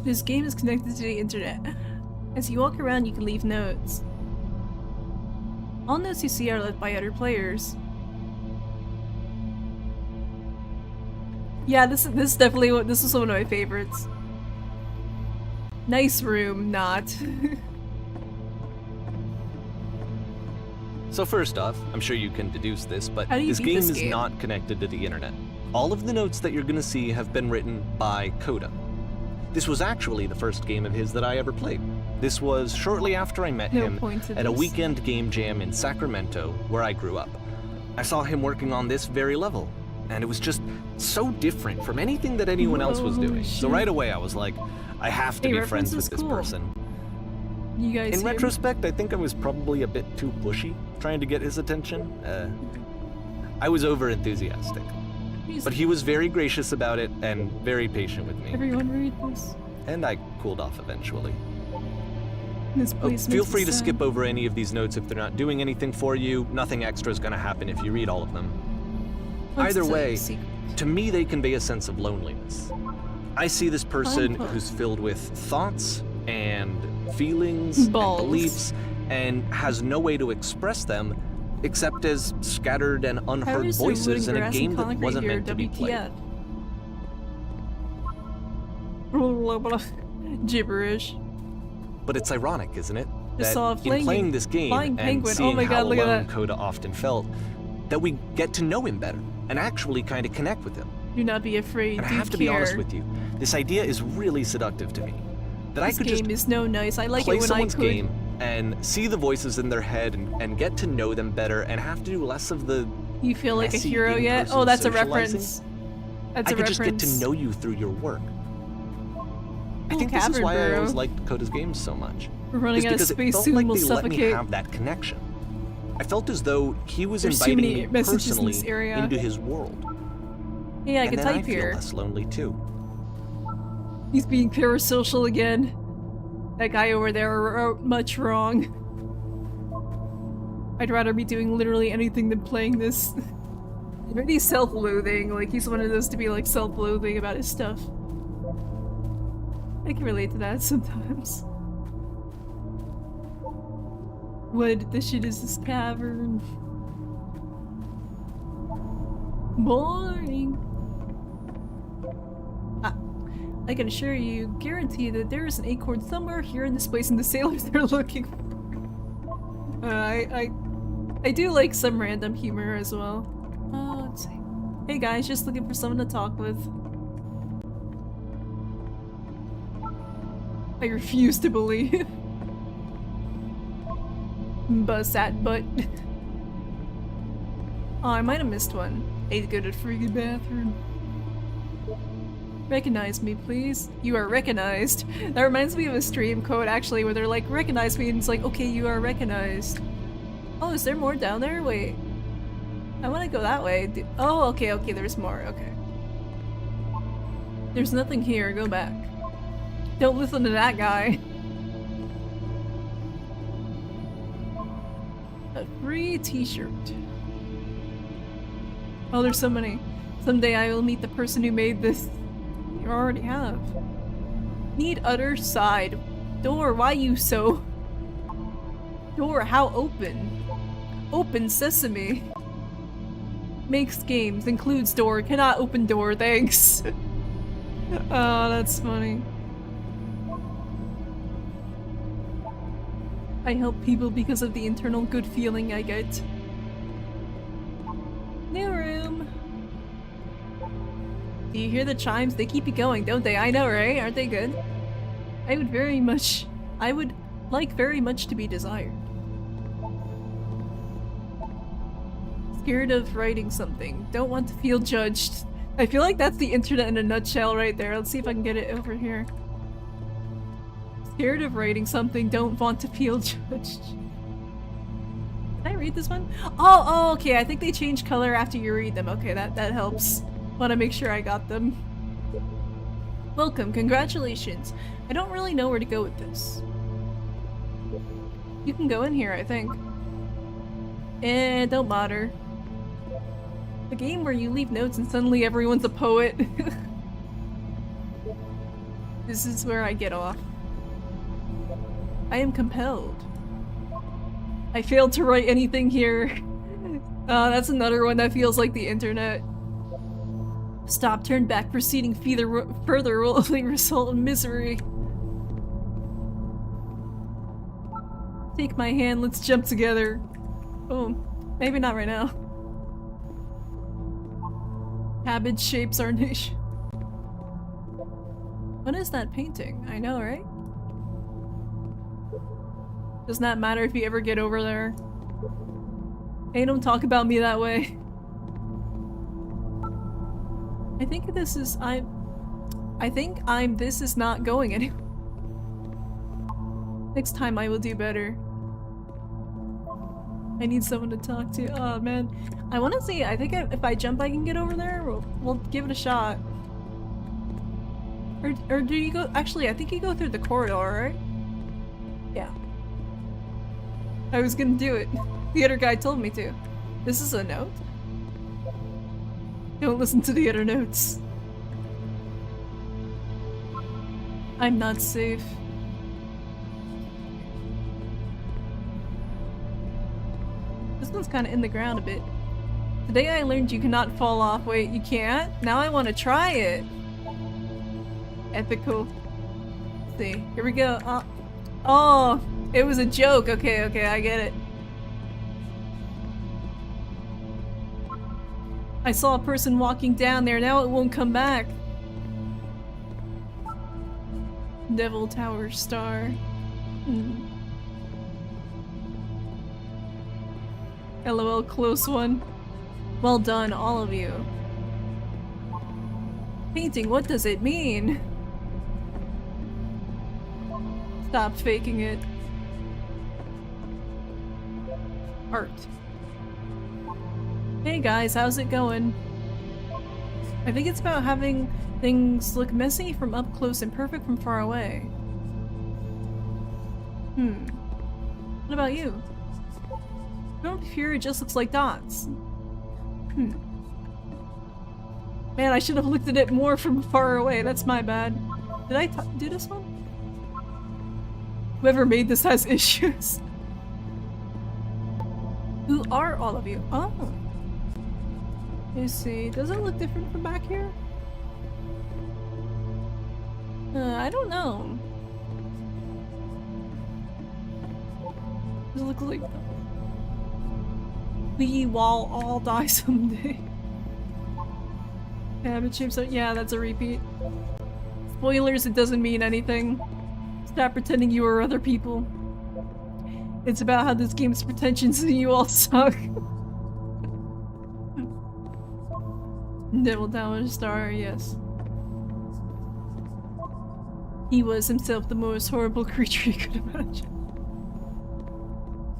This game is connected to the internet. As you walk around, you can leave notes. All notes you see are left by other players. Yeah, this is definitely this is one of my favorites. Nice room, not. So first off, I'm sure you can deduce this, but How do you this beat game this is game? not connected to the internet. All of the notes that you're going to see have been written by Coda. This was actually the first game of his that I ever played. This was shortly after I met No him point to at a this. weekend game jam in Sacramento, where I grew up. I saw him working on this very level, and it was just so different from anything that anyone else was doing. So shit. right away I was like, I have to Hey, be reference friends with is this cool. person. You guys In here? retrospect, I think I was probably a bit too pushy, trying to get his attention. I was over-enthusiastic. But he was very gracious about it and very patient with me. Everyone read this. And I cooled off eventually. This Oh, place feel makes free it to sound- skip over any of these notes if they're not doing anything for you. Nothing extra is going to happen if you read all of them. Let's Either tell you way, a secret. to me they convey a sense of loneliness. I see this person Fun. who's filled with thoughts and feelings Balls. and beliefs and has no way to express them except as scattered and How unheard does the voices wooden in a grass and game that concrete wasn't here, meant to be played. WTF? Blah, blah, blah. Gibberish. But it's ironic, isn't it? Just That saw a in flying- playing this game flying and penguin. Oh seeing my how God, look at alone that. Coda often felt, that we get to know him better and actually kind of connect with him. Do not be afraid. And I do have to be honest care. with you, this idea is really seductive to me. That I This could game just is no nice. I like play it when I someone's could. game and see the voices in their head and get to know them better and have to do less of the You feel like a messy hero yet? in-person Oh, that's a socializing. reference. That's I a could reference. just get to know you through your work. I Cool think this is cavern, why I bro. always liked Coda's games so much. We're running Is out of because space it felt soon. like We'll they let me suffocate. have that connection. I felt as though he was There's too inviting many me messages in personally this area. into his world. Yeah, I and can then type I feel here. less lonely too. He's being parasocial again. That guy over there wrote much wrong. I'd rather be doing literally anything than playing this. Really self-loathing. Like, he's one of those to be like self-loathing about his stuff. I can relate to that sometimes. What the shit is this cavern? Boring. Ah. I can assure you, guarantee that there is an acorn somewhere here in this place and the sailors are looking for. I do like some random humor as well. Let's see. Hey guys, just looking for someone to talk with. I refuse to believe. Buzz that butt. Oh, I might have missed one. Hey, go to the freaking bathroom. Recognize me, please. You are recognized. That reminds me of a stream quote, actually, where they're like, recognize me, and it's like, okay, you are recognized. Oh, is there more down there? Wait. I want to go that way. Oh, okay, there's more. Okay. There's nothing here. Go back. Don't listen to that guy. A free t-shirt. Oh, there's so many. Someday I will meet the person who made this. You already have. Need other side. Door, why you so? Door, how open? Open sesame. Makes games, includes door, cannot open door, thanks. Oh, that's funny. I help people because of the internal good feeling I get. New room. Do you hear the chimes? They keep you going, don't they? I know, right? Aren't they good? I would like very much to be desired. Scared of writing something. Don't want to feel judged. I feel like that's the internet in a nutshell right there. Let's see if I can get it over here. Scared of writing something. Don't want to feel judged. Can I read this one? Oh, okay. I think they change color after you read them. Okay, that helps. Want to make sure I got them. Welcome. Congratulations. I don't really know where to go with this. You can go in here, I think. Don't bother. A game where you leave notes and suddenly everyone's a poet. This is where I get off. I am compelled. I failed to write anything here. That's another one that feels like the internet. Stop, turn back, proceeding further will only result in misery. Take my hand, let's jump together. Oh, maybe not right now. Cabbage shapes our nation. What is that painting? I know, right? Does not matter if you ever get over there. Hey, don't talk about me that way. I think this is this is not going anywhere. Next time I will do better. I need someone to talk to. Oh man. I want to see, I think if I jump I can get over there. We'll give it a shot. Or do you go, actually I think you go through the corridor, right? Yeah. I was gonna do it. The other guy told me to. This is a note? Don't listen to the other notes. I'm not safe. This one's kind of in the ground a bit. Today I learned you cannot fall off. Wait, you can't? Now I want to try it. Ethical. Let's see. Here we go. Oh, it was a joke. Okay, I get it. I saw a person walking down there. Now it won't come back. Devil Tower Star. LOL, close one. Well done, all of you. Painting, what does it mean? Stop faking it. Art. Hey guys, how's it going? I think it's about having things look messy from up close and perfect from far away. What about you? Don't fear, it just looks like dots. Man, I should have looked at it more from far away. That's my bad. Did I do this one? Whoever made this has issues. Who are all of you? Oh. Let me see. Does it look different from back here? I don't know. Does it look like we will all die someday? Cabbage shapes. Yeah, that's a repeat. Spoilers, it doesn't mean anything. Stop pretending you are other people. It's about how this game's pretensions and you all suck. Devil Tower Star, yes. He was himself the most horrible creature you could imagine.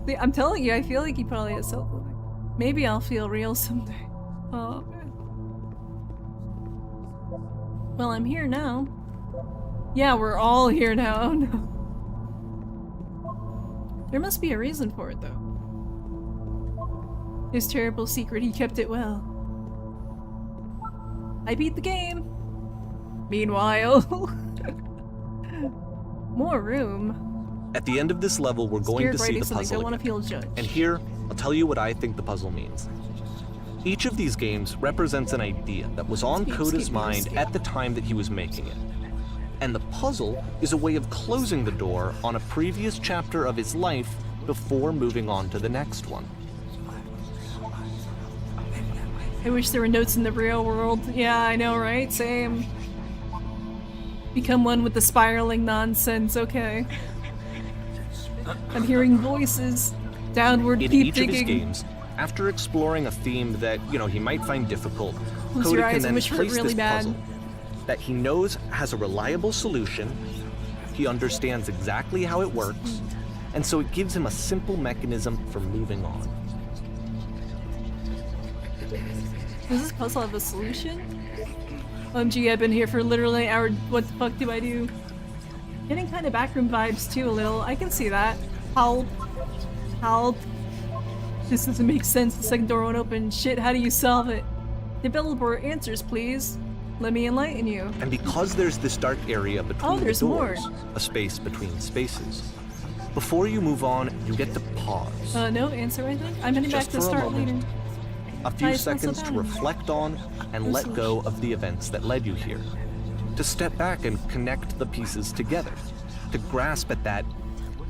See, I'm telling you, I feel like he probably has self-loathing. Maybe I'll feel real someday. Oh, man. Well, I'm here now. Yeah, we're all here now. Oh no. There must be a reason for it, though. His terrible secret, he kept it well. I beat the game! Meanwhile... More room. At the end of this level, we're going to see the puzzle Don't want to feel judged. And here, I'll tell you what I think the puzzle means. Each of these games represents an idea that was on Coda's mind at the time that he was making it. And the puzzle is a way of closing the door on a previous chapter of his life before moving on to the next one. I wish there were notes in the real world. Yeah, I know, right? Same. Become one with the spiraling nonsense, okay. I'm hearing voices. Downward, in keep each digging. of his games, after exploring a theme that, he might find difficult, Close your Coda eyes can then and wish for it place really this bad. puzzle that he knows has a reliable solution, he understands exactly how it works, and so it gives him a simple mechanism for moving on. Does this puzzle have a solution? OMG, I've been here for literally an hour. What the fuck do I do? Getting kind of backroom vibes too, a little. I can see that. Help. Help. This doesn't make sense. The second door won't open. Shit, how do you solve it? Developer answers, please. Let me enlighten you. And because there's this dark area between the there's doors, more. a space between spaces, before you move on, you get to pause. No answer, I think? I'm heading back Just to for a start moment. later. A few It's not so seconds to bad. reflect on and No let go of the events that led you here. To step back and connect the pieces together. To grasp at that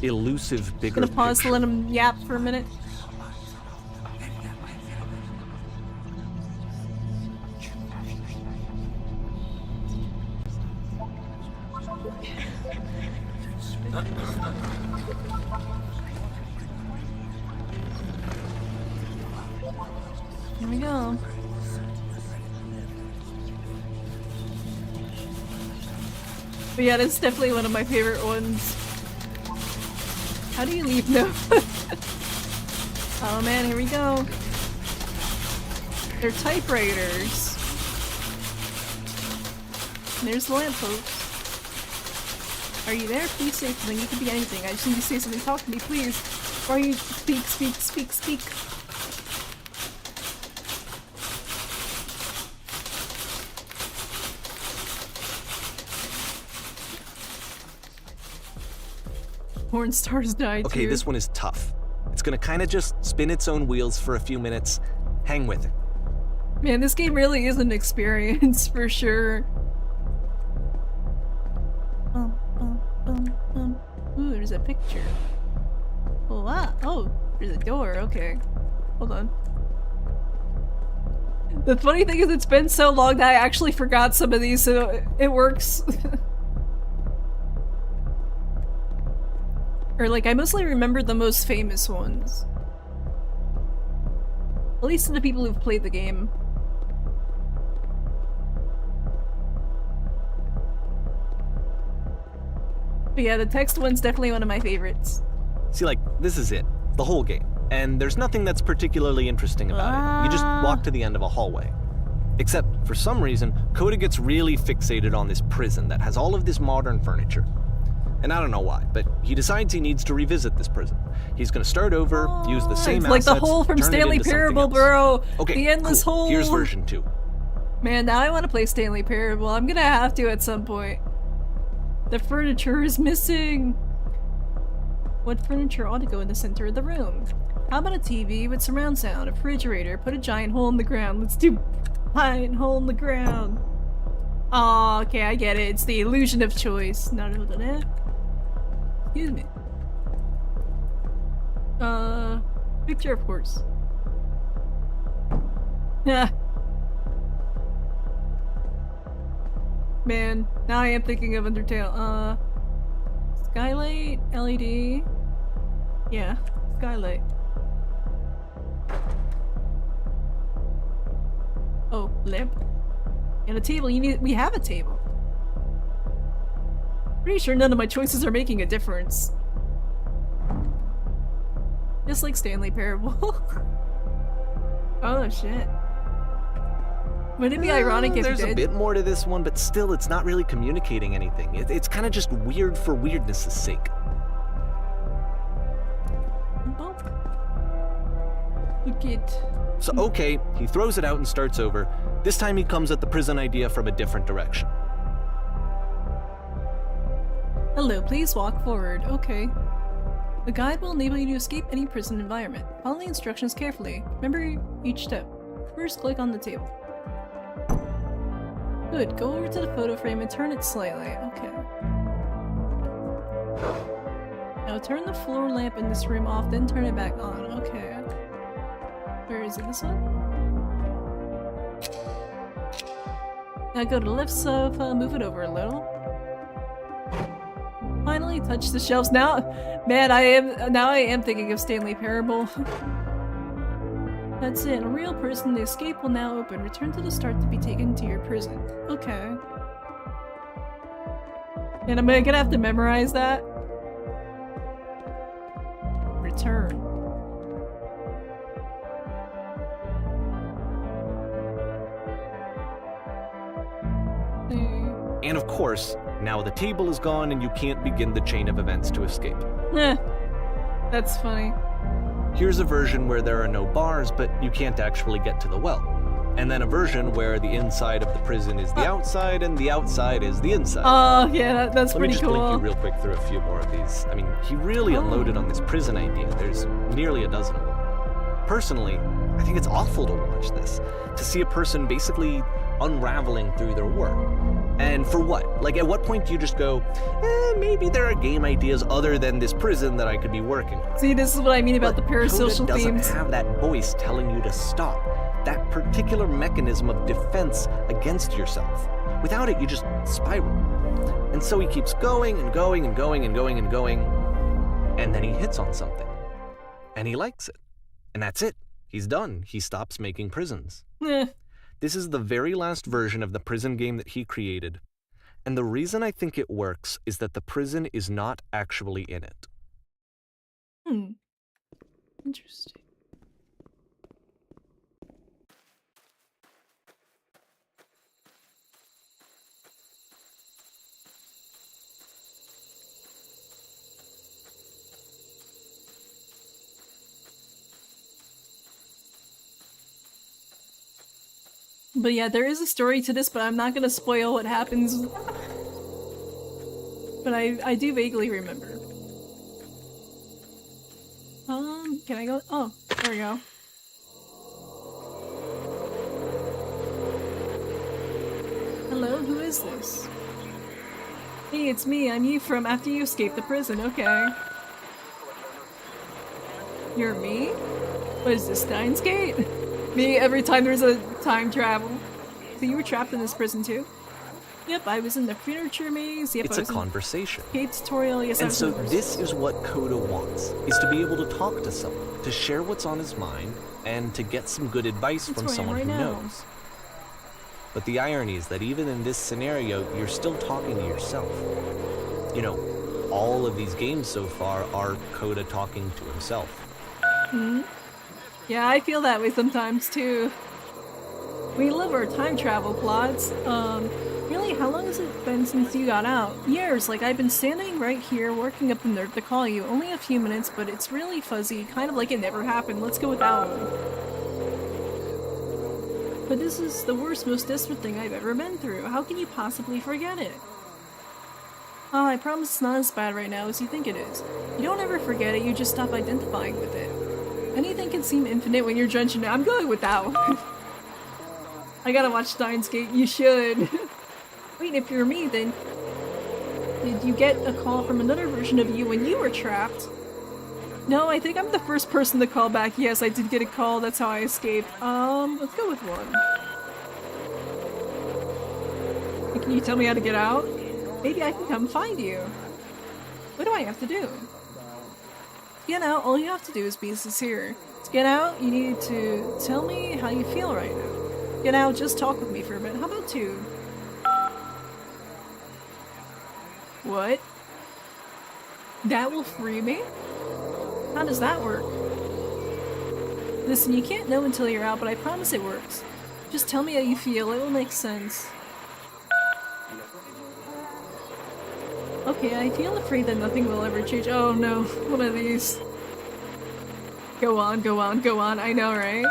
elusive bigger Gonna pause to picture. let him yap for a minute. Here we go. But yeah, that's definitely one of my favorite ones. How do you leave now? Oh man, here we go. They're typewriters. And there's the lamppost. Are you there? Please say something. You can be anything. I just need you to say something. Talk to me, please. Or are you speak, speak, speak, speak. Porn stars died Okay, too. this one is tough. It's gonna kinda just spin its own wheels for a few minutes. Hang with it. Man, this game really is an experience for sure. Ooh, there's a picture. Oh, wow. Oh, there's a door. Okay. Hold on. The funny thing is it's been so long that I actually forgot some of these, so it works. Or like, I mostly remember the most famous ones. At least to the people who've played the game. But yeah, the text one's definitely one of my favorites. See, like, this is it. The whole game. And there's nothing that's particularly interesting about it. You just walk to the end of a hallway. Except, for some reason, Coda gets really fixated on this prison that has all of this modern furniture. And I don't know why, but he decides he needs to revisit this prison. He's gonna start over, use the same It's like assets, the hole from turn it Stanley into something Parable, else. bro! Okay, The endless cool. hole! Here's version 2. Man, now I want to play Stanley Parable. I'm gonna have to at some point. The furniture is missing! What furniture ought to go in the center of the room? How about a TV with surround sound, a refrigerator, put a giant hole in the ground. Let's do giant hole in the ground. Oh, okay, I get it. It's the illusion of choice. Naruhodo. Excuse me. Picture of course. Yeah. Man, now I am thinking of Undertale. Skylight, LED. Yeah, skylight. Oh, lamp. And a table. We have a table. Pretty sure none of my choices are making a difference. Just like Stanley Parable. Oh shit. Wouldn't it be ironic if you did? There's a bit more to this one, but still it's not really communicating anything. It's kind of just weird for weirdness' sake. Look it. So okay, he throws it out and starts over. This time he comes at the prison idea from a different direction. Hello, please walk forward. Okay. The guide will enable you to escape any prison environment. Follow the instructions carefully. Remember each step. First, click on the table. Good. Go over to the photo frame and turn it slightly. Okay. Now turn the floor lamp in this room off, then turn it back on. Okay. Where is it? This one? Now go to the left sofa, move it over a little. Finally touch the shelves. Now, man, I am thinking of Stanley Parable. That's it. A real person. The escape will now open. Return to the start to be taken to your prison. Okay. And I'm gonna have to memorize that. Return. And of course, now the table is gone and you can't begin the chain of events to escape. That's funny. Here's a version where there are no bars, but you can't actually get to the well. And then a version where the inside of the prison is the outside and the outside is the inside. Oh, yeah, that's pretty cool. Let me just link you real quick through a few more of these. I mean, he really unloaded on this prison idea. There's nearly a dozen of them. Personally, I think it's awful to watch this. To see a person basically unraveling through their work. And for what? Like, at what point do you just go, maybe there are game ideas other than this prison that I could be working on? See, this is what I mean about the parasocial Coda themes. doesn't have that voice telling you to stop. That particular mechanism of defense against yourself. Without it, you just spiral. And so he keeps going and going and going and going and going. And then he hits on something. And he likes it. And that's it. He's done. He stops making prisons. This is the very last version of the prison game that he created. And the reason I think it works is that the prison is not actually in it. Interesting. But yeah, there is a story to this, but I'm not gonna spoil what happens. But I do vaguely remember. Can I go? Oh, there we go. Hello, who is this? Hey, it's me. I'm you from after you escaped the prison. Okay. You're me? What is this, Steins Gate? Me every time there's a time travel. So you were trapped in this prison too? Yep, I was in the furniture maze. Yep, it's a conversation. Escape tutorial. Yes, and so this is what Coda wants, is to be able to talk to someone, to share what's on his mind, and to get some good advice from someone who knows. But the irony is that even in this scenario, you're still talking to yourself. You know, all of these games so far are Coda talking to himself. Yeah, I feel that way sometimes too. We love our time travel plots. Really, how long has it been since you got out? Years. Like, I've been standing right here, working up the nerve to call you. Only a few minutes, but it's really fuzzy. Kind of like it never happened. Let's go with that one. But this is the worst, most desperate thing I've ever been through. How can you possibly forget it? Oh, I promise it's not as bad right now as you think it is. You don't ever forget it, you just stop identifying with it. Anything can seem infinite when you're drenched in it. I'm going with that one. I gotta watch Steins Gate. You should. Wait, if you're me, then did you get a call from another version of you when you were trapped? No, I think I'm the first person to call back. Yes, I did get a call. That's how I escaped. Let's go with one. Can you tell me how to get out? Maybe I can come find you. What do I have to do? To get out, all you have to do is be sincere. To get out, you need to tell me how you feel right now. Get out, just talk with me for a bit. How about 2? What? That will free me? How does that work? Listen, you can't know until you're out, but I promise it works. Just tell me how you feel, it will make sense. Okay, I feel afraid that nothing will ever change. Oh no, one of these. Go on, go on, go on, I know, right?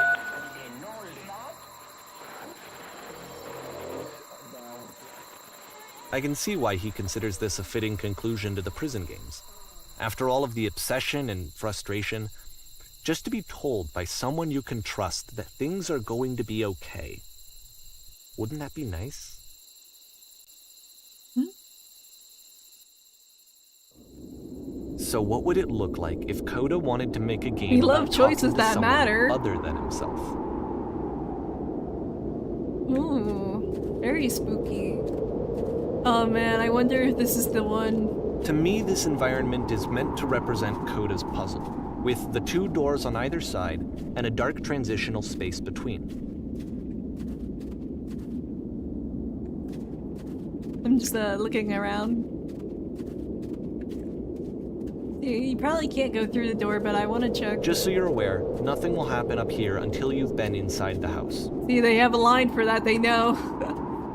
I can see why he considers this a fitting conclusion to the prison games. After all of the obsession and frustration, just to be told by someone you can trust that things are going to be okay. Wouldn't that be nice? So what would it look like if Coda wanted to make a game We love about choices talking to that someone matter. other than himself? Ooh, very spooky. Oh man, I wonder if this is the one. To me, this environment is meant to represent Coda's puzzle, with the 2 doors on either side and a dark transitional space between. I'm just looking around. You probably can't go through the door, but I want to check. Just so you're aware, nothing will happen up here until you've been inside the house. See, they have a line for that, they know.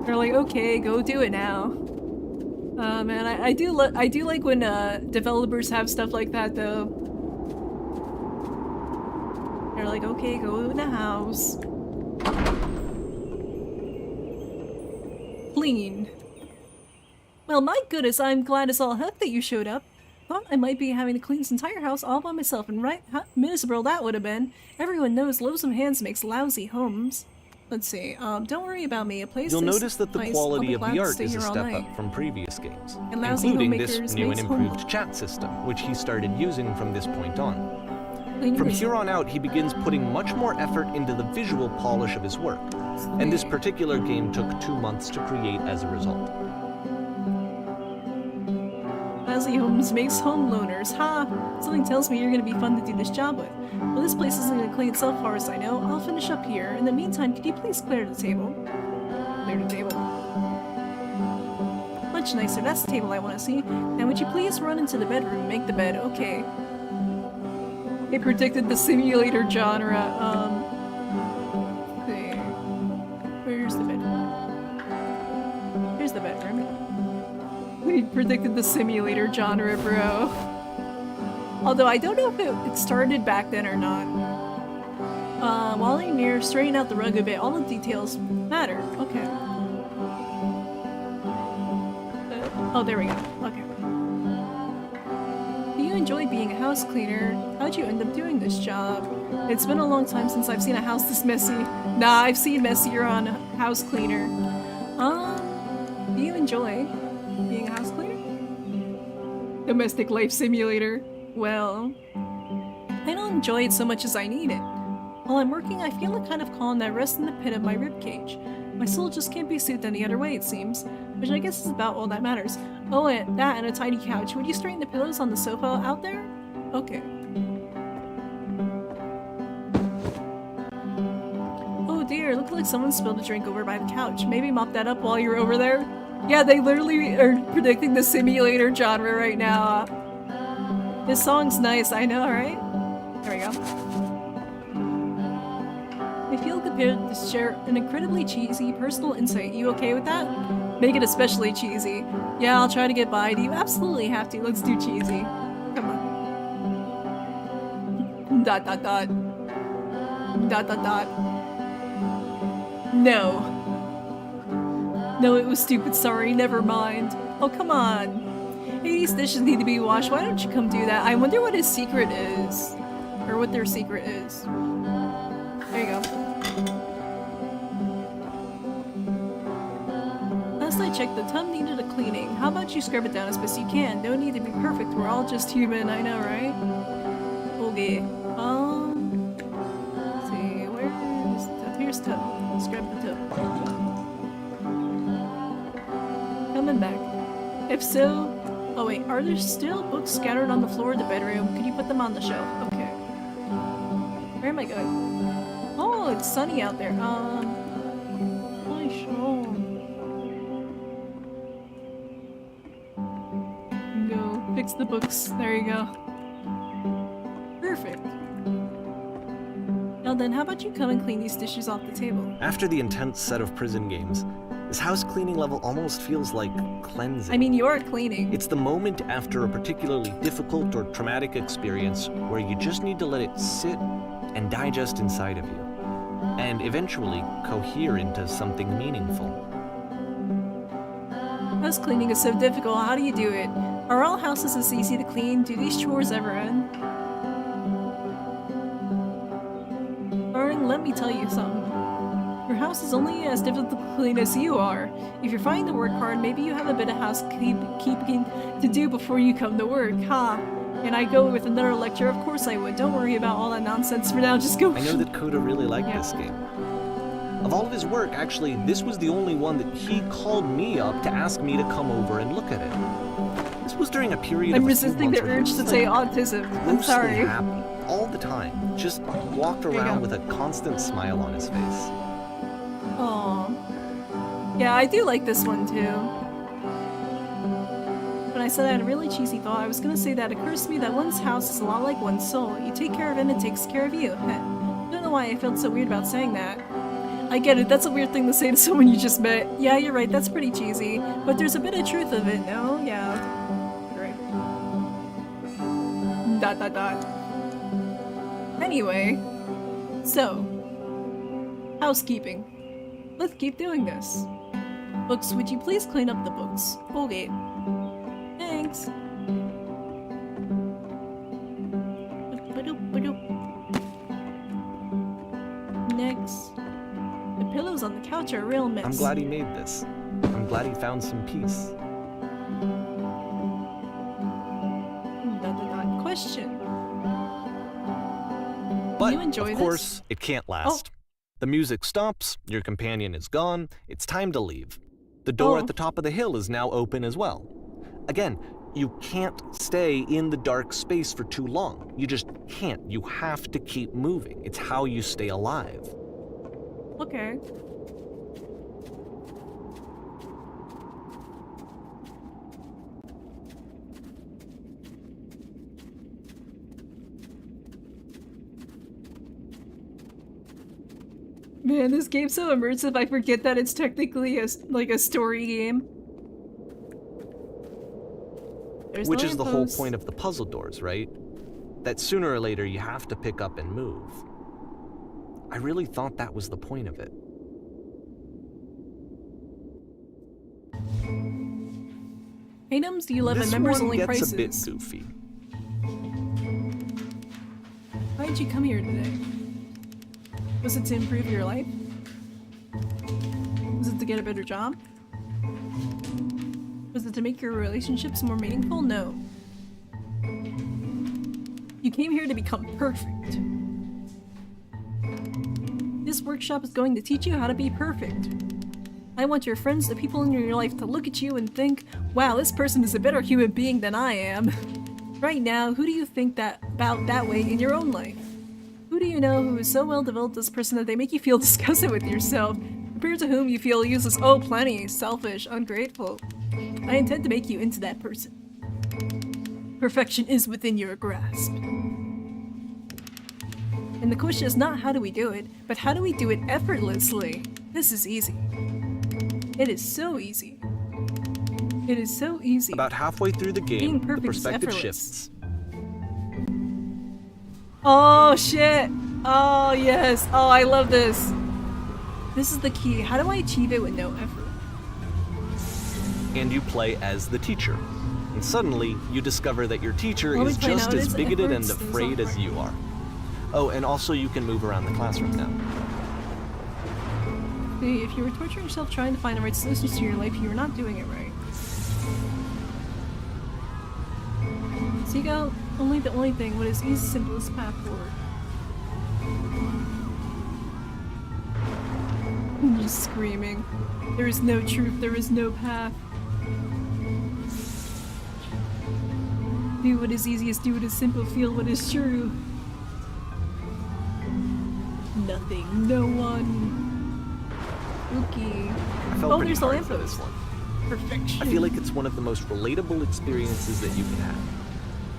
They're like, okay, go do it now. Man, I do like when developers have stuff like that, though. They're like, okay, go in the house. Clean. Well, my goodness, I'm glad as all heck that you showed up. Thought I might be having to clean this entire house all by myself, and right miserable that would have been. Everyone knows loathsome hands makes lousy homes. Let's see, don't worry about me. A place You'll this notice that the nice, quality I'll be of glad the to art stay is a here all step night. up from previous games, And lousy including this homemakers new and makes home- improved chat system, which he started using from this point on. Cleaning From is- here on out, he begins putting much more effort into the visual polish of his work, and this particular game took 2 months to create as a result. Lousy homes makes home loners. Ha! Something tells me you're gonna be fun to do this job with. Well, this place isn't gonna clean itself far as I know. I'll finish up here. In the meantime, could you please clear the table? Clear the table. Much nicer. That's the table I want to see. Now, would you please run into the bedroom and make the bed? Okay. It predicted the simulator genre. Let's see. Where's the bedroom? Here's the bedroom. We predicted the simulator genre, bro. Although I don't know if it started back then or not. While you're near, straighten out the rug a bit. All the details matter. Okay. Oh, there we go. Okay. Do you enjoy being a house cleaner? How'd you end up doing this job? It's been a long time since I've seen a house this messy. Nah, I've seen messier on house cleaner. Do you enjoy being a house cleaner? Domestic life simulator. Well, I don't enjoy it so much as I need it. While I'm working, I feel a kind of calm that rests in the pit of my ribcage. My soul just can't be soothed any other way, it seems, which I guess is about all that matters. Oh, and that and a tiny couch. Would you straighten the pillows on the sofa out there? Okay. Oh dear, looks like someone spilled a drink over by the couch. Maybe mop that up while you're over there? Yeah, they literally are predicting the simulator genre right now. This song's nice, I know, right? There we go. I feel prepared to share an incredibly cheesy personal insight. You okay with that? Make it especially cheesy. Yeah, I'll try to get by. Do you absolutely have to? Let's do cheesy. Come on. Dot dot dot. Dot dot dot. No. No, it was stupid. Sorry, never mind. Oh, come on. Hey, these dishes need to be washed. Why don't you come do that? I wonder what his secret is. Or what their secret is. There you go. Last I checked, the tub needed a cleaning. How about you scrub it down as best you can? No need to be perfect, we're all just human, I know, right? Okay. Let's see, where is the tub? Here's tub. Let's grab the tub. Coming back. If so... Oh wait, are there still books scattered on the floor of the bedroom? Could you put them on the shelf? Okay. Where am I going? Oh, it's sunny out there. Go fix the books. There you go. Perfect. Now then, how about you come and clean these dishes off the table? After the intense set of prison games, this house cleaning level almost feels like cleansing. I mean, you're cleaning. It's the moment after a particularly difficult or traumatic experience where you just need to let it sit and digest inside of you, and eventually cohere into something meaningful. House cleaning is so difficult. How do you do it? Are all houses as easy to clean? Do these chores ever end? Darling, let me tell you something. Your house is only as difficult to clean as you are. If you're finding to work hard, maybe you have a bit of housekeeping to do before you come to work, huh? And I go with another lecture? Of course I would. Don't worry about all that nonsense for now, just go. I know that Coda really liked this game. Of all of his work, actually, this was the only one that he called me up to ask me to come over and look at it. This was during a period I'm of resisting the urge to say autism. I'm sorry. Happy, all the time. Just walked around with a constant smile on his face. Aww. Yeah, I do like this one too. When I said I had a really cheesy thought, I was gonna say that it occurs to me that one's house is a lot like one's soul. You take care of it and it takes care of you. I don't know why I felt so weird about saying that. I get it, that's a weird thing to say to someone you just met. Yeah, you're right, that's pretty cheesy. But there's a bit of truth of it, no? Yeah. Right. ... Anyway. So. Housekeeping. Let's keep doing this. Books, would you please clean up the books? Okay. Thanks. Next. The pillows on the couch are a real mess. I'm glad he made this. I'm glad he found some peace. Question. But, you enjoy of course, it can't last. Oh. The music stops, your companion is gone, it's time to leave. The door at the top of the hill is now open as well. Again, you can't stay in the dark space for too long. You just can't. You have to keep moving. It's how you stay alive. Okay. Man, this game's so immersive, I forget that it's technically a story game. Which is the whole point of the puzzle doors, right? That sooner or later you have to pick up and move. I really thought that was the point of it. Items, the 11 members only prices. This one gets a bit goofy. Why did you come here today? Was it to improve your life? Was it to get a better job? Was it to make your relationships more meaningful? No. You came here to become perfect. This workshop is going to teach you how to be perfect. I want your friends, the people in your life, to look at you and think, wow, this person is a better human being than I am. Right now, who do you think about that way in your own life? Who do you know who is so well developed as a person that they make you feel disgusted with yourself, compared to whom you feel useless, oh plenty, selfish, ungrateful? I intend to make you into that person. Perfection is within your grasp. And the question is not how do we do it, but how do we do it effortlessly? This is easy. It is so easy. It is so easy. About halfway through the game, the perspective effortless. shifts. Oh shit! Oh yes! Oh, I love this! This is the key. How do I achieve it with no effort? And you play as the teacher. And suddenly, you discover that your teacher is just as bigoted and afraid as you are. Oh, and also you can move around the classroom now. Hey, if you were torturing yourself trying to find the right solutions to your life, you were not doing it right. Seek out only the only thing, what is easy, simplest path forward. I'm just screaming. There is no truth, there is no path. Do what is easiest, do what is simple, feel what is true. Nothing, no one. Okay. I felt pretty there's the hard for this lamppost. one. Perfection. I feel like it's one of the most relatable experiences that you can have.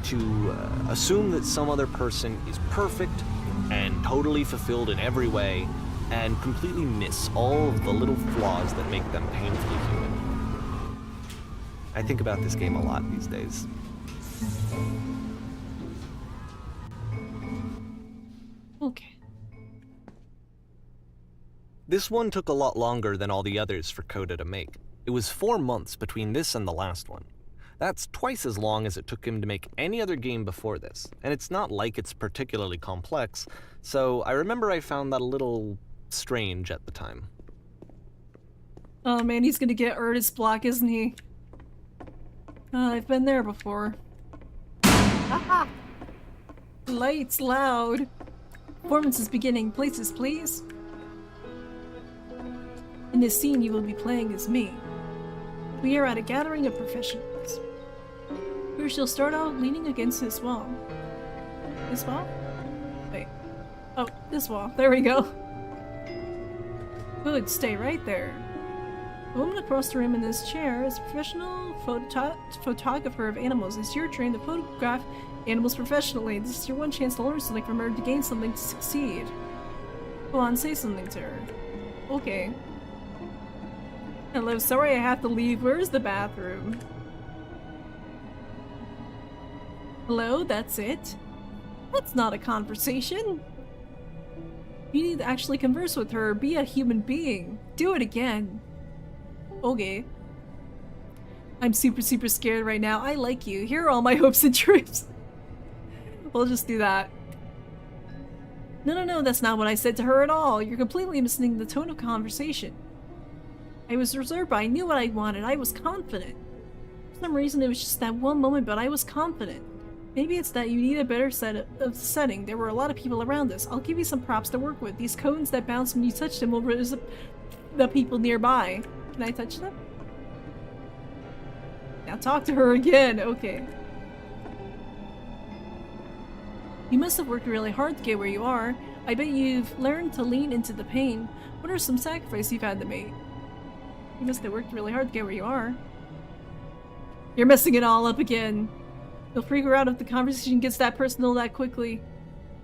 To assume that some other person is perfect and totally fulfilled in every way, and completely miss all of the little flaws that make them painfully human. I think about this game a lot these days. Okay. This one took a lot longer than all the others for Coda to make. It was 4 months between this and the last one. That's twice as long as it took him to make any other game before this, and it's not like it's particularly complex, so I remember I found that a little strange at the time. Oh man, he's gonna get artist block, isn't he? I've been there before. Haha! Lights loud. Performance is beginning. Places, please. In this scene, you will be playing as me. We are at a gathering of professionals. We shall start out leaning against this wall. This wall? Wait. Oh, this wall. There we go. Good, stay right there. The woman across the room in this chair is a professional photographer of animals. It's your turn to photograph animals professionally. This is your one chance to learn something from her, to gain something, to succeed. Go on, say something to her. Okay. Hello, sorry I have to leave. Where's the bathroom? Hello, that's it? That's not a conversation. You need to actually converse with her. Be a human being. Do it again. Okay. I'm super scared right now. I like you. Here are all my hopes and dreams. We'll just do that. No, that's not what I said to her at all. You're completely missing the tone of conversation. I was reserved, but I knew what I wanted. I was confident. For some reason, it was just that one moment, but I was confident. Maybe it's that you need a better setting. There were a lot of people around us. I'll give you some props to work with. These cones that bounce when you touch them will raise up the people nearby. Can I touch them? Now talk to her again. Okay. You must have worked really hard to get where you are. I bet you've learned to lean into the pain. What are some sacrifices you've had to make? You must have worked really hard to get where you are. You're messing it all up again. You'll figure out if the conversation gets that personal that quickly.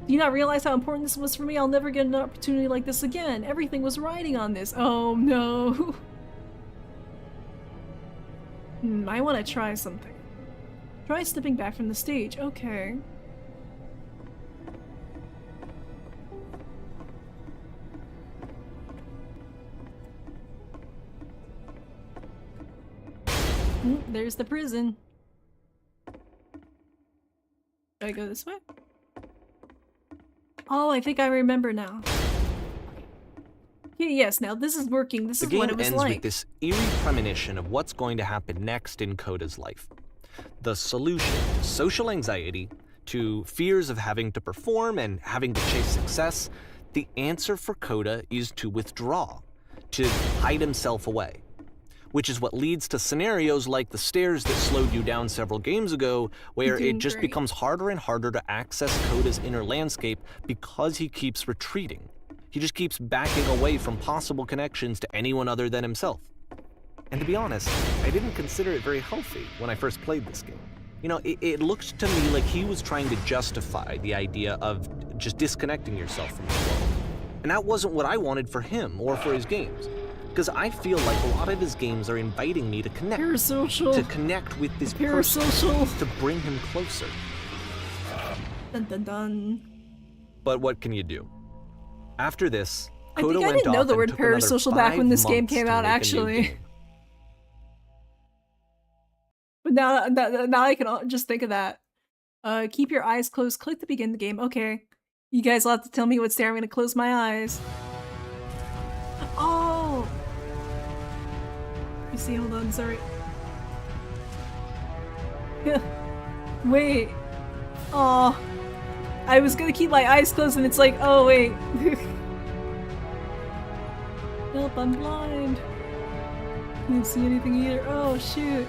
Do you not realize how important this was for me? I'll never get an opportunity like this again. Everything was riding on this. Oh no. I want to try something. Try stepping back from the stage. Okay. There's the prison. Do I go this way? Oh, I think I remember now. Yeah, yes, now this is working. This is what it was like. The game ends with this eerie premonition of what's going to happen next in Coda's life. The solution to social anxiety, to fears of having to perform and having to chase success, the answer for Coda is to withdraw, to hide himself away. Which is what leads to scenarios like the stairs that slowed you down several games ago, where it just becomes harder and harder to access Coda's inner landscape because he keeps retreating. He just keeps backing away from possible connections to anyone other than himself. And to be honest, I didn't consider it very healthy when I first played this game. You know, it looked to me like he was trying to justify the idea of just disconnecting yourself from the world. And that wasn't what I wanted for him or for his games. Because I feel like a lot of his games are inviting me to connect. Parasocial. To connect with this person. To bring him closer. Dun dun dun. But what can you do? After this, I Coda think I went didn't know off the and word took another parasocial back when this 5 game months came to out, make a new actually. game. But now I can just think of that. Keep your eyes closed. Click to begin the game. Okay. You guys will have to tell me what's there. I'm gonna close my eyes. Oh! see, hold on, sorry. Wait. Oh, I was gonna keep my eyes closed and it's like, oh wait. Help, I'm blind. Can't see anything either. Oh shoot.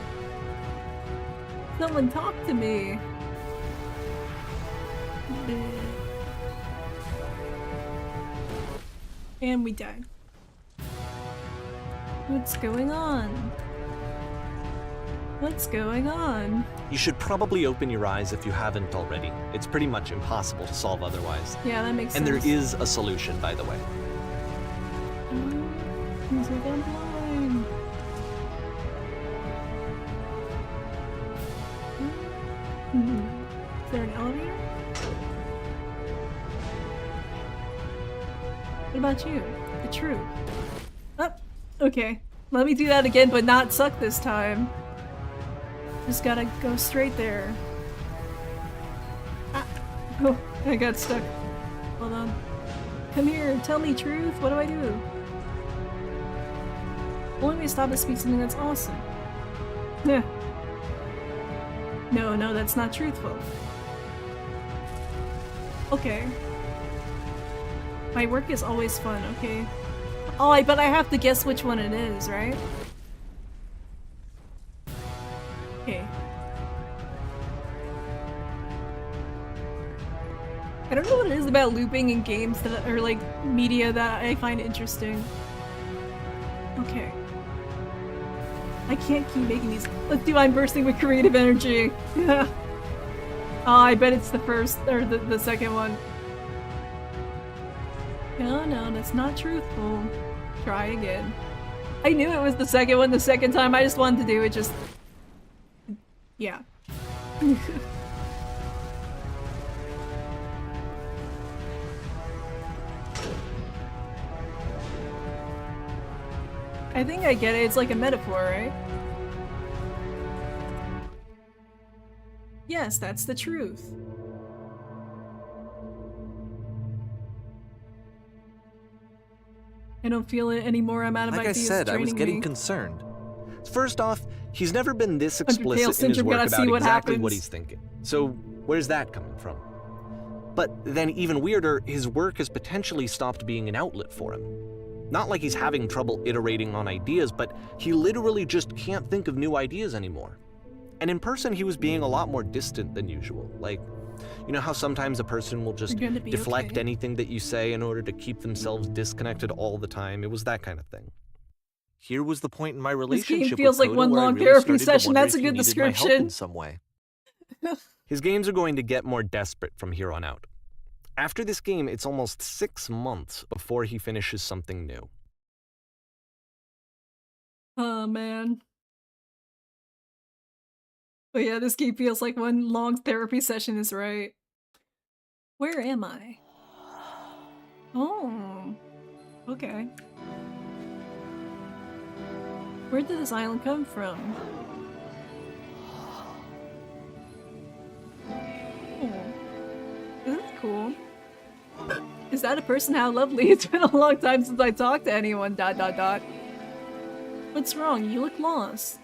Someone talk to me. And we died. What's going on? What's going on? You should probably open your eyes if you haven't already. It's pretty much impossible to solve otherwise. Yeah, that makes sense. And there is a solution, by the way. He's like, I'm blind. Is there an elevator? What about you? The truth. Oh, okay. Let me do that again, but not suck this time. Just gotta go straight there. Ah. Oh, I got stuck. Hold on. Come here, tell me truth. What do I do? Only way to stop is speak something that's awesome. Yeah. No, that's not truthful. Okay. My work is always fun, okay? Oh, but I have to guess which one it is, right? Okay. I don't know what it is about looping in games that are like media that I find interesting. Okay. I can't keep making these. Let's do I'm bursting with creative energy. Oh, I bet it's the first or the second one. No, that's not truthful. Try again. I knew it was the second one the second time. I just wanted to do it just... Yeah. I think I get it. It's like a metaphor, right? Yes, that's the truth. I don't feel it anymore. I'm out of like ideas. Like I said, I was getting concerned. First off, he's never been this explicit in his work about exactly what he's thinking. So where's that coming from? But then even weirder, his work has potentially stopped being an outlet for him. Not like he's having trouble iterating on ideas, but he literally just can't think of new ideas anymore. And in person, he was being a lot more distant than usual. Like, you know how sometimes a person will just deflect anything that you say in order to keep themselves disconnected all the time? It was that kind of thing. Here was the point in my relationship this game feels with like one long therapy session. That's a good description. In some way. His games are going to get more desperate from here on out. After this game, it's almost 6 months before he finishes something new. Oh, man. But yeah, this game feels like one long therapy session is right. Where am I? Oh. Okay. Where did this island come from? Oh. This is cool. Is that a person? How lovely. It's been a long time since I talked to anyone, ... What's wrong? You look lost.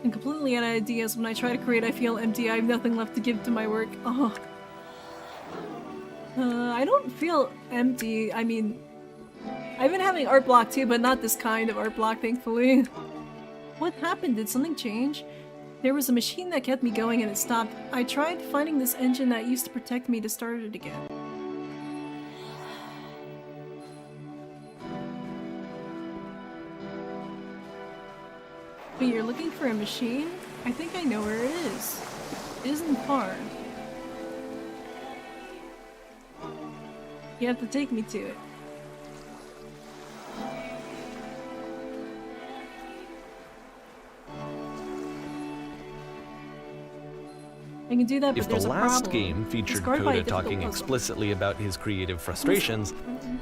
I'm completely out of ideas. When I try to create, I feel empty. I have nothing left to give to my work. Oh. I don't feel empty. I mean, I've been having art block too, but not this kind of art block, thankfully. What happened? Did something change? There was a machine that kept me going and it stopped. I tried finding this engine that used to protect me to start it again. But you're looking for a machine? I think I know where it is. It isn't far. You have to take me to it. I can do that, but there's a problem. If the last game featured Coda talking explicitly about his creative frustrations,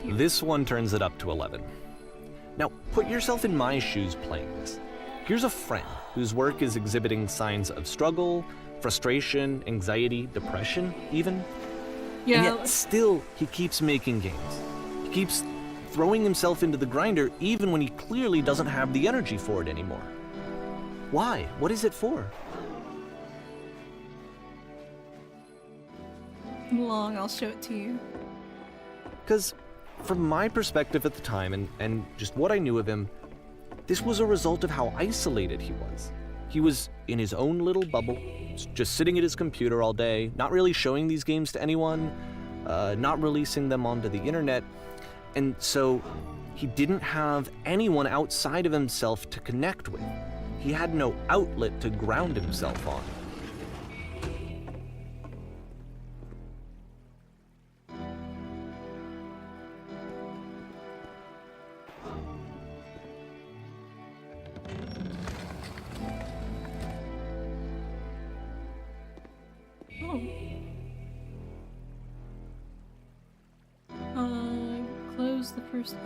this one turns it up to 11. Now, put yourself in my shoes playing this. Here's a friend whose work is exhibiting signs of struggle, frustration, anxiety, depression, even. Yeah. And yet still, he keeps making games. He keeps throwing himself into the grinder even when he clearly doesn't have the energy for it anymore. Why? What is it for? Long, I'll show it to you. Because from my perspective at the time and just what I knew of him, this was a result of how isolated he was. He was in his own little bubble, just sitting at his computer all day, not really showing these games to anyone, not releasing them onto the internet, and so he didn't have anyone outside of himself to connect with. He had no outlet to ground himself on.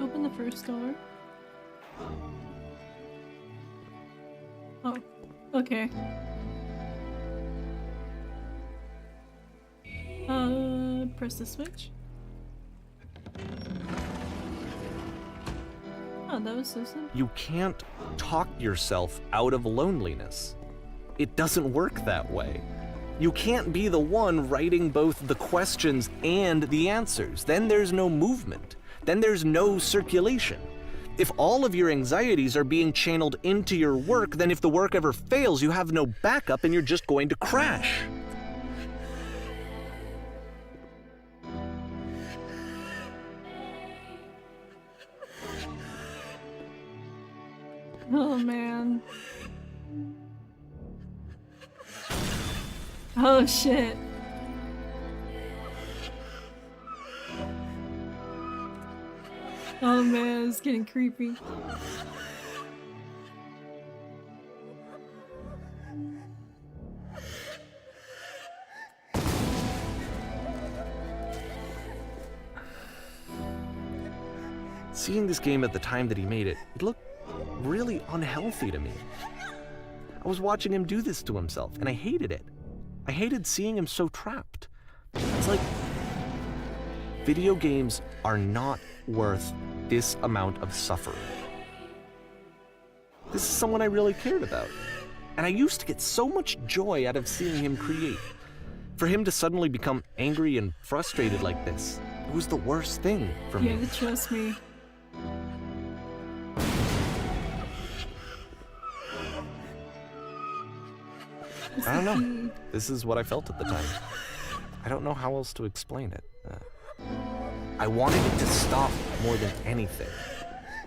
Open the first door. Oh, okay. Press the switch. Oh, that was so simple. You can't talk yourself out of loneliness. It doesn't work that way. You can't be the one writing both the questions and the answers. Then there's no movement. Then there's no circulation. If all of your anxieties are being channeled into your work, then if the work ever fails, you have no backup and you're just going to crash. Oh man. Oh shit. Oh man, it's getting creepy. Seeing this game at the time that he made it, it looked really unhealthy to me. I was watching him do this to himself, and I hated it. I hated seeing him so trapped. It's like, video games are not worth this amount of suffering. This is someone I really cared about. And I used to get so much joy out of seeing him create. For him to suddenly become angry and frustrated like this, it was the worst thing for me. Yeah, trust me. I don't know. This is what I felt at the time. I don't know how else to explain it. I wanted it to stop more than anything.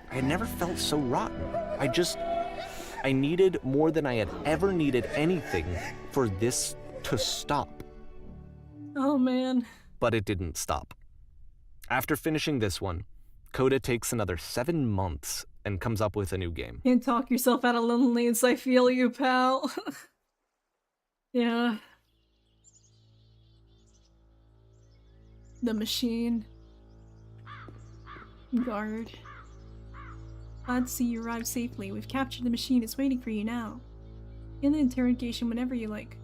I had never felt so rotten. I needed more than I had ever needed anything for this to stop. Oh man. But it didn't stop. After finishing this one, Coda takes another 7 months and comes up with a new game. Can't talk yourself out of loneliness, I feel you, pal. Yeah. The machine. Guard. Glad to see you arrived safely. We've captured the machine. It's waiting for you now. In the interrogation whenever you like.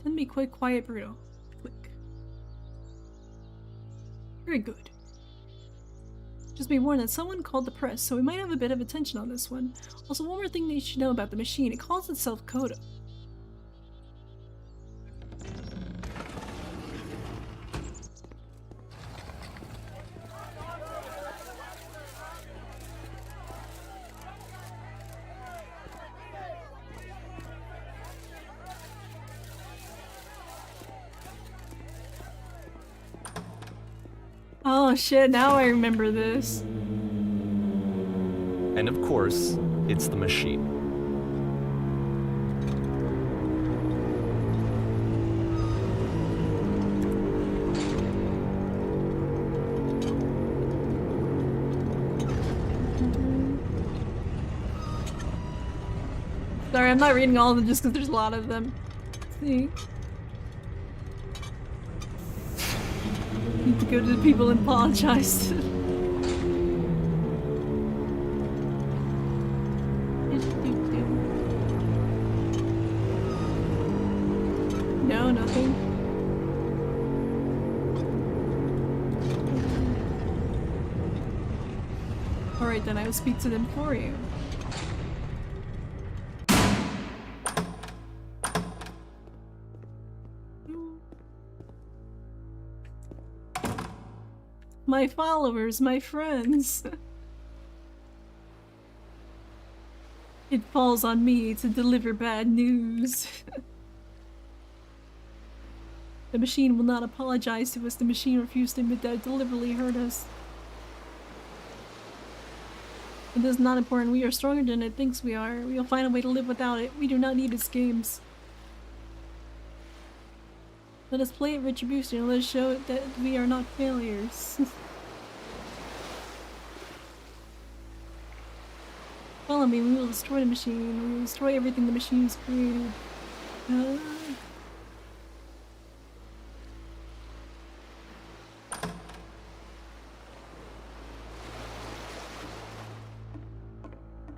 Tend to be quick, quiet, brutal. Quick. Very good. Just be warned that someone called the press, so we might have a bit of attention on this one. Also, one more thing that you should know about the machine. It calls itself Coda. Oh shit, now I remember this. And of course, it's the machine. Sorry, I'm not reading all of them just because there's a lot of them. Let's see. Need to go to the people and apologize. No, nothing. Alright, then I will speak to them for you. My followers, my friends. It falls on me to deliver bad news. The machine will not apologize to us. The machine refused to admit that it deliberately hurt us. It is not important. We are stronger than it thinks we are. We will find a way to live without it. We do not need its games. Let us play at Retribution and let us show it that we are not failures. Follow me, we will destroy the machine. We will destroy everything the machine has created.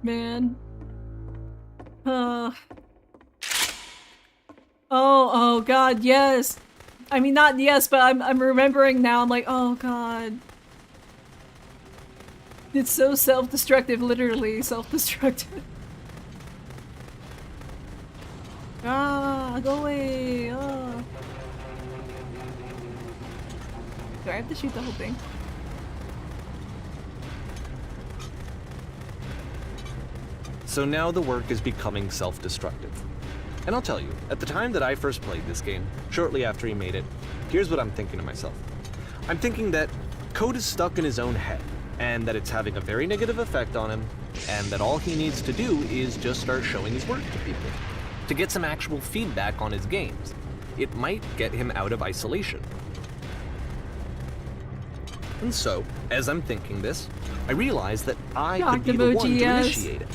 Man. Oh god, yes. I mean, not yes, but I'm remembering now. I'm like, oh god. It's so self-destructive, literally self-destructive. Ah, go away. Ah. Do I have to shoot the whole thing? So now the work is becoming self-destructive. And I'll tell you, at the time that I first played this game, shortly after he made it, here's what I'm thinking to myself. I'm thinking that code is stuck in his own head, and that it's having a very negative effect on him, and that all he needs to do is just start showing his work to people, to get some actual feedback on his games. It might get him out of isolation. And so, as I'm thinking this, I realize that I could be the one to initiate it.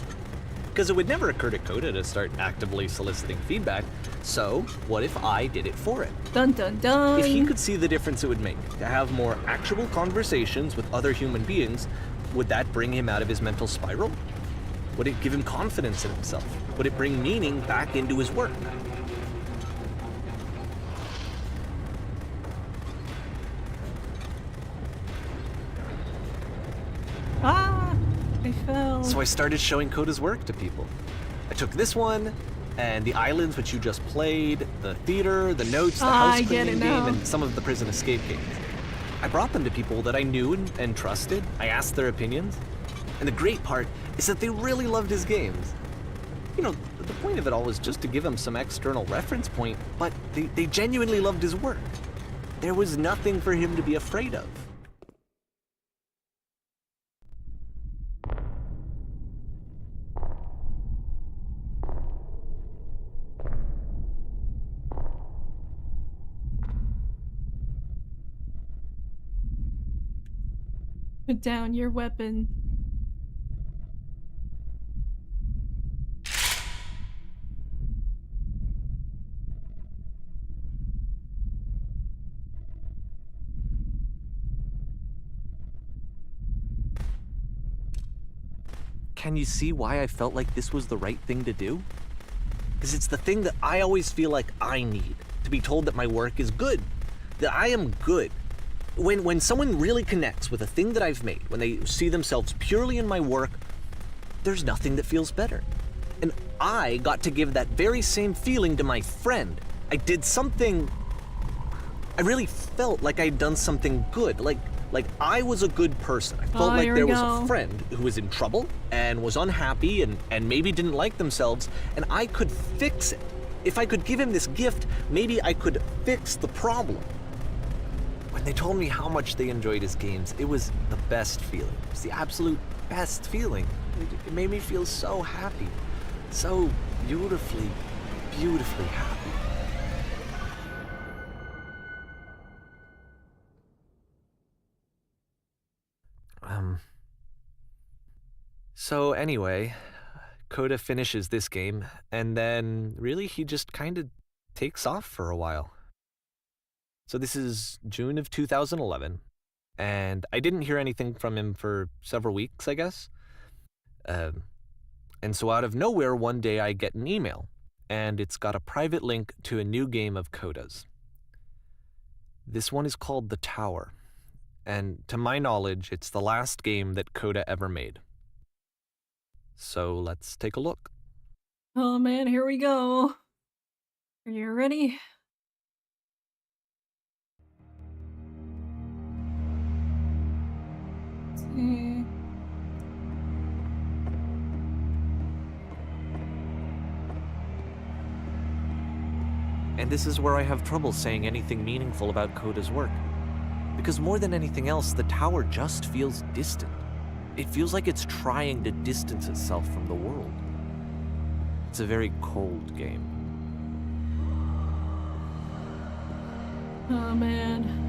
Because it would never occur to Coda to start actively soliciting feedback, so what if I did it for it? Dun dun dun! If he could see the difference it would make to have more actual conversations with other human beings, would that bring him out of his mental spiral? Would it give him confidence in himself? Would it bring meaning back into his work? Ah! I fell. So I started showing Coda's work to people. I took this one, and the islands which you just played, the theater, the notes, the house cleaning game, and some of the prison escape games. I brought them to people that I knew and trusted. I asked their opinions. And the great part is that they really loved his games. You know, the point of it all was just to give him some external reference point, but they genuinely loved his work. There was nothing for him to be afraid of. Put down your weapon. Can you see why I felt like this was the right thing to do? Because it's the thing that I always feel like I need, to be told that my work is good, that I am good. When someone really connects with a thing that I've made, when they see themselves purely in my work, there's nothing that feels better. And I got to give that very same feeling to my friend. I did something... I really felt like I'd done something good, like I was a good person. I felt like there was a friend who was in trouble and was unhappy and maybe didn't like themselves, and I could fix it. If I could give him this gift, maybe I could fix the problem. When they told me how much they enjoyed his games, it was the best feeling. It was the absolute best feeling. It made me feel so happy. So beautifully, beautifully happy. So anyway, Coda finishes this game, and then really he just kind of takes off for a while. So this is June of 2011, and I didn't hear anything from him for several weeks, I guess. And so out of nowhere, one day I get an email, and it's got a private link to a new game of Coda's. This one is called The Tower, and to my knowledge, it's the last game that Coda ever made. so let's take a look. Oh man, here we go. Are you ready? Let's see. And this is where I have trouble saying anything meaningful about Coda's work. Because more than anything else, the tower just feels distant. It feels like it's trying to distance itself from the world. It's a very cold game. Oh man.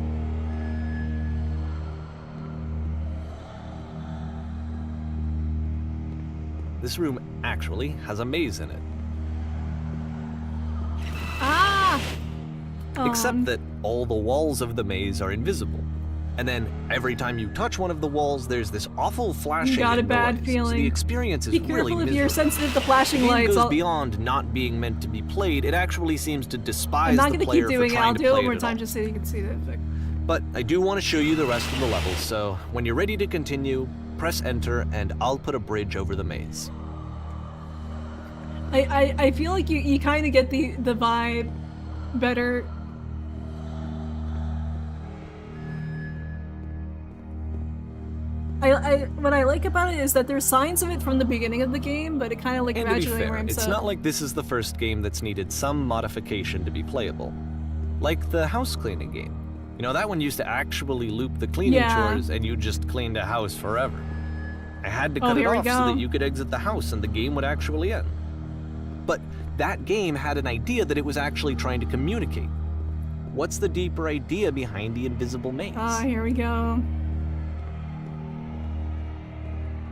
This room actually has a maze in it. Ah! Except that all the walls of the maze are invisible. And then every time you touch one of the walls, there's this awful flashing Got a and bad noise. feeling. The experience is Be really careful if miserable. you're sensitive to flashing The game lights. goes beyond not being meant to be played. It actually seems to despise I'm not the gonna player keep for doing it. trying I'll to do it play one more at time all. just so you can see the effect. But I do want to show you the rest of the levels, so when you're ready to continue, press enter and I'll put a bridge over the maze. I feel like you kind of get the vibe better. What I like about it is that there's signs of it from the beginning of the game, but it kind of like And to be gradually fair, ramps it's up. not like this is the first game that's needed some modification to be playable. Like the house cleaning game. You know, that one used to actually loop the cleaning chores and you just cleaned a house forever. I had to cut it here we off so go. that you could exit the house and the game would actually end. But that game had an idea that it was actually trying to communicate. What's the deeper idea behind the invisible maze? Ah, here we go.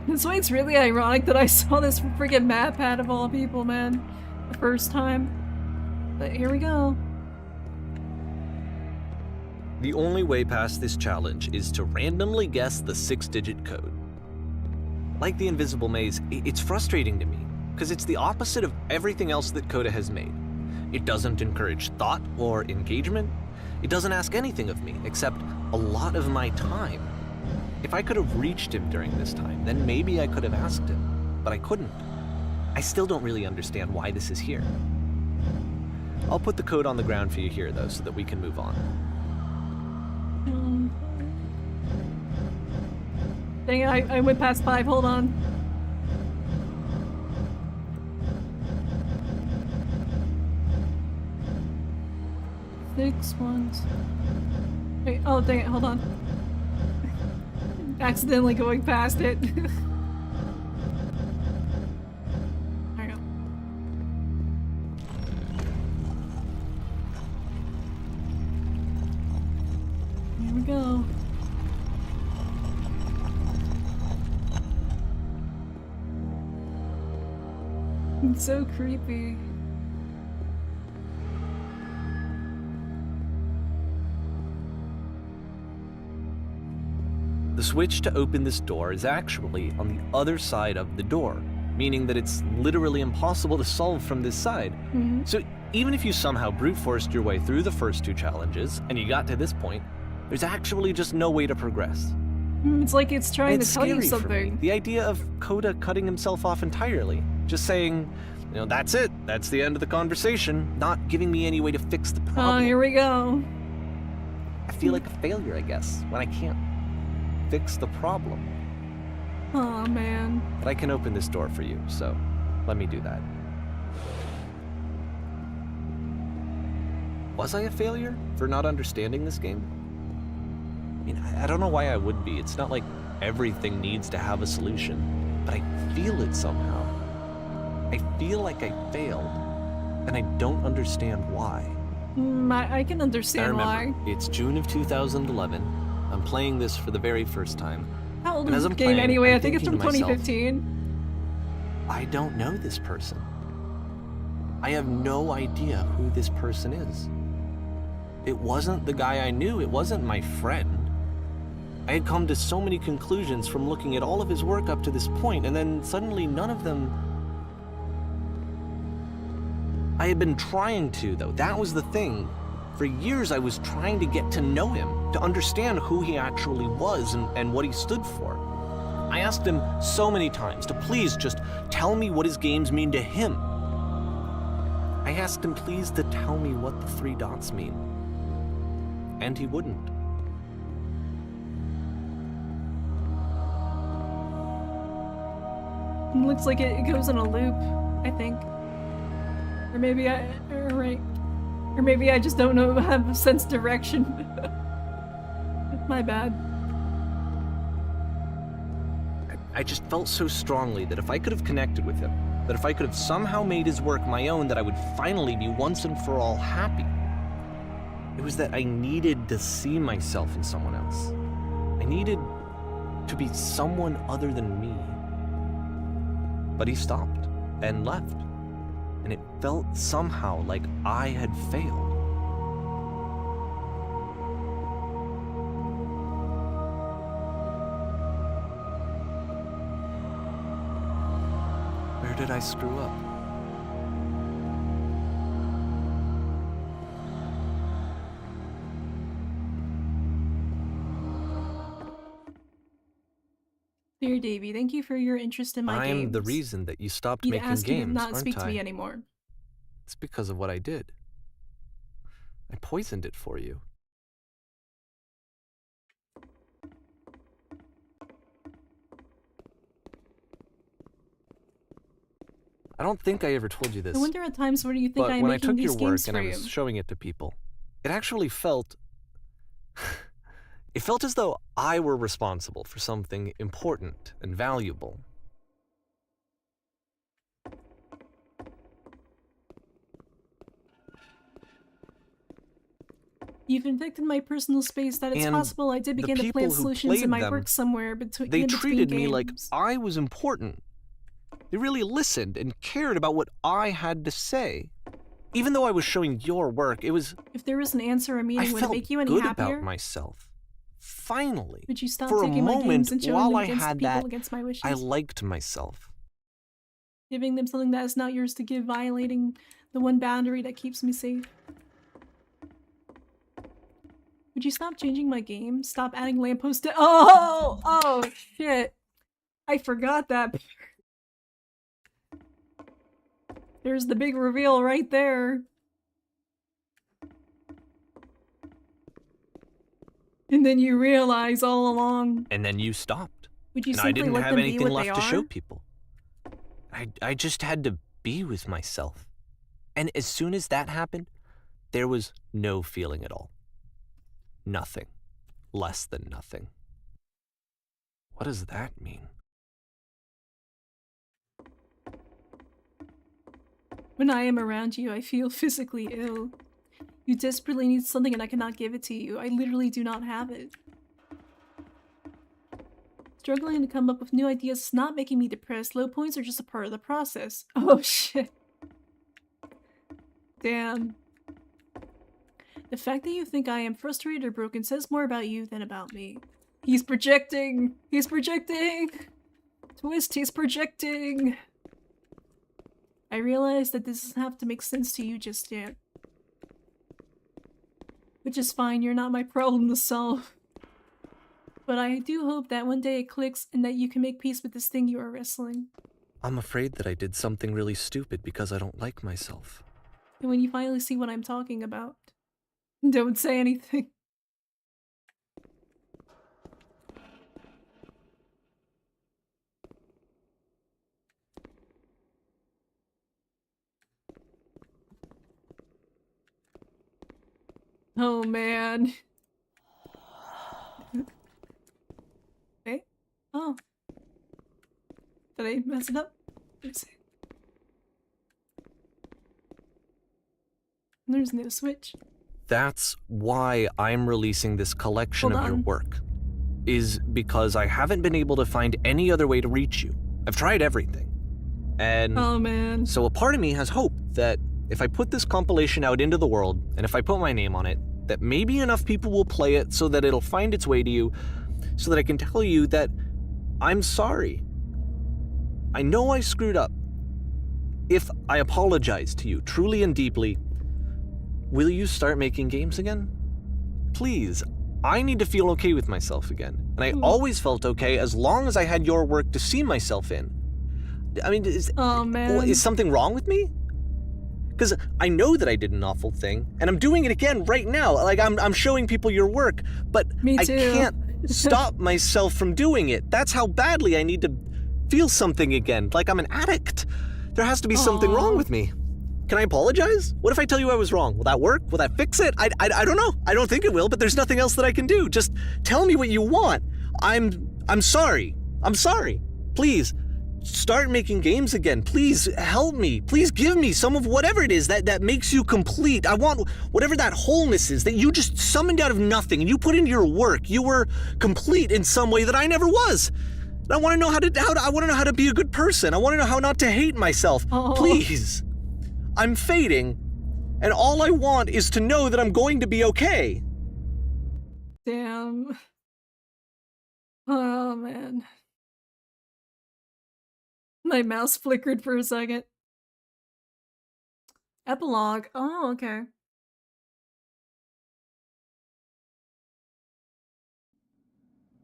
That's why it's really ironic that I saw this freaking map pad of all people, man. The first time. But here we go. The only way past this challenge is to randomly guess the 6-digit code. Like the invisible maze, it's frustrating to me, because it's the opposite of everything else that Coda has made. It doesn't encourage thought or engagement. It doesn't ask anything of me, except a lot of my time. If I could have reached him during this time, then maybe I could have asked him, but I couldn't. I still don't really understand why this is here. I'll put the code on the ground for you here, though, so that we can move on. Dang it, I went past 5, hold on. Six ones. Wait, oh dang it, hold on. Accidentally going past it. There we go. Here we go. It's so creepy. The switch to open this door is actually on the other side of the door, meaning that it's literally impossible to solve from this side. So even if you somehow brute forced your way through the first 2 challenges and you got to this point, there's actually just no way to progress. It's like it's trying It's to tell you scary for me. something. The idea of Coda cutting himself off entirely, just saying, you know, that's it, that's the end of the conversation, not giving me any way to fix the Oh, problem. here we go. I feel like a failure, I guess, when I can't fix the problem. Oh man. But I can open this door for you, so let me do that. Was I a failure for not understanding this game? I mean, I don't know why I would be. It's not like everything needs to have a solution, but I feel it somehow. I feel like I failed, and I don't understand why. I can I understand remember, why. it's June of 2011. I'm playing this for the very first time. How old And is as the I'm game playing, anyway? I'm I think it's from thinking to myself, 2015. I don't know this person. I have no idea who this person is. It wasn't the guy I knew, it wasn't my friend. I had come to so many conclusions from looking at all of his work up to this point, and then suddenly none of them... I had been trying to, though. That was the thing. For years I was trying to get to know him, to understand who he actually was and what he stood for. I asked him so many times to please just tell tell me what his games mean to him. I asked him please to tell me what the 3 dots mean. And he wouldn't. It looks like it goes in a loop, I think. Or maybe or maybe I just don't know how to sense direction. My bad. I just felt so strongly that if I could have connected with him, that if I could have somehow made his work my own, that I would finally be once and for all happy. It was that I needed to see myself in someone else. I needed to be someone other than me. But he stopped and left, and it felt somehow like I had failed. Where did I screw up? Dear Davey, thank you for your interest in my games. I'm the reason that you stopped You'd making ask you to games, not aren't speak to I? me anymore. It's because of what I did. I poisoned it for you. I don't think I ever told you this. I wonder at times where do you think but I am when I making took these your work games and for I you? was showing it to people, it actually felt... it felt as though I were responsible for something important and valuable. You've infected my personal space that it's And possible I did the begin to people plan who solutions in played my them, work somewhere between They in between treated me like games. I was important. They really listened and cared about what I had to say. Even though I was showing your work, it was... If there was an answer or I meaning, would it felt make you any good happier? about myself. Finally. Would you stop For a taking my moment, games and showing them while I against had people that, against my wishes? I liked myself. Giving them something that is not yours to give, violating the one boundary that keeps me safe. Would you stop changing my game? Stop adding lampposts to- Oh shit. I forgot that. There's the big reveal right there. And then you realize all along. And then you stopped. Would you And I simply didn't let have them be anything what they left to show are? people. I just had to be with myself. And as soon as that happened, there was no feeling at all. Nothing. Less than nothing. What does that mean? When I am around you, I feel physically ill. You desperately need something and I cannot give it to you. I literally do not have it. Struggling to come up with new ideas is not making me depressed. Low points are just a part of the process. Oh shit. Damn. The fact that you think I am frustrated or broken says more about you than about me. He's projecting! He's projecting! Twist, he's projecting! I realize that this doesn't have to make sense to you just yet. Which is fine, you're not my problem to solve. But I do hope that one day it clicks and that you can make peace with this thing you are wrestling. I'm afraid that I did something really stupid because I don't like myself. And when you finally see what I'm talking about, don't say anything. Oh man. Okay. Oh. Did I mess it up? Let's see. There's no switch. That's why I'm releasing this collection Hold of your on. work. Is because I haven't been able to find any other way to reach you. I've tried everything. And Oh man. so a part of me has hope that if I put this compilation out into the world, and if I put my name on it, that maybe enough people will play it so that it'll find its way to you, so that I can tell you that I'm sorry. I know I screwed up. If I apologize to you truly and deeply, will you start making games again? Please, I need to feel okay with myself again. And I always felt okay as long as I had your work to see myself in. I mean, Oh, man. is something wrong with me? Because I know that I did an awful thing, and I'm doing it again right now. Like, I'm showing people your work, but Me I too. can't stop myself from doing it. That's how badly I need to feel something again, like I'm an addict. There has to be something wrong with me. Can I apologize? What if I tell you I was wrong? Will that work? Will that fix it? I don't know. I don't think it will, but there's nothing else that I can do. Just tell me what you want. I'm sorry. I'm sorry. Please, start making games again. Please help me. Please give me some of whatever it is that makes you complete. I want whatever that wholeness is that you just summoned out of nothing and you put into your work. You were complete in some way that I never was. I want to know how to be a good person. I want to know how not to hate myself. Please. I'm fading, and all I want is to know that I'm going to be okay. Damn. Oh, man. My mouse flickered for a second. Epilogue. Oh, okay.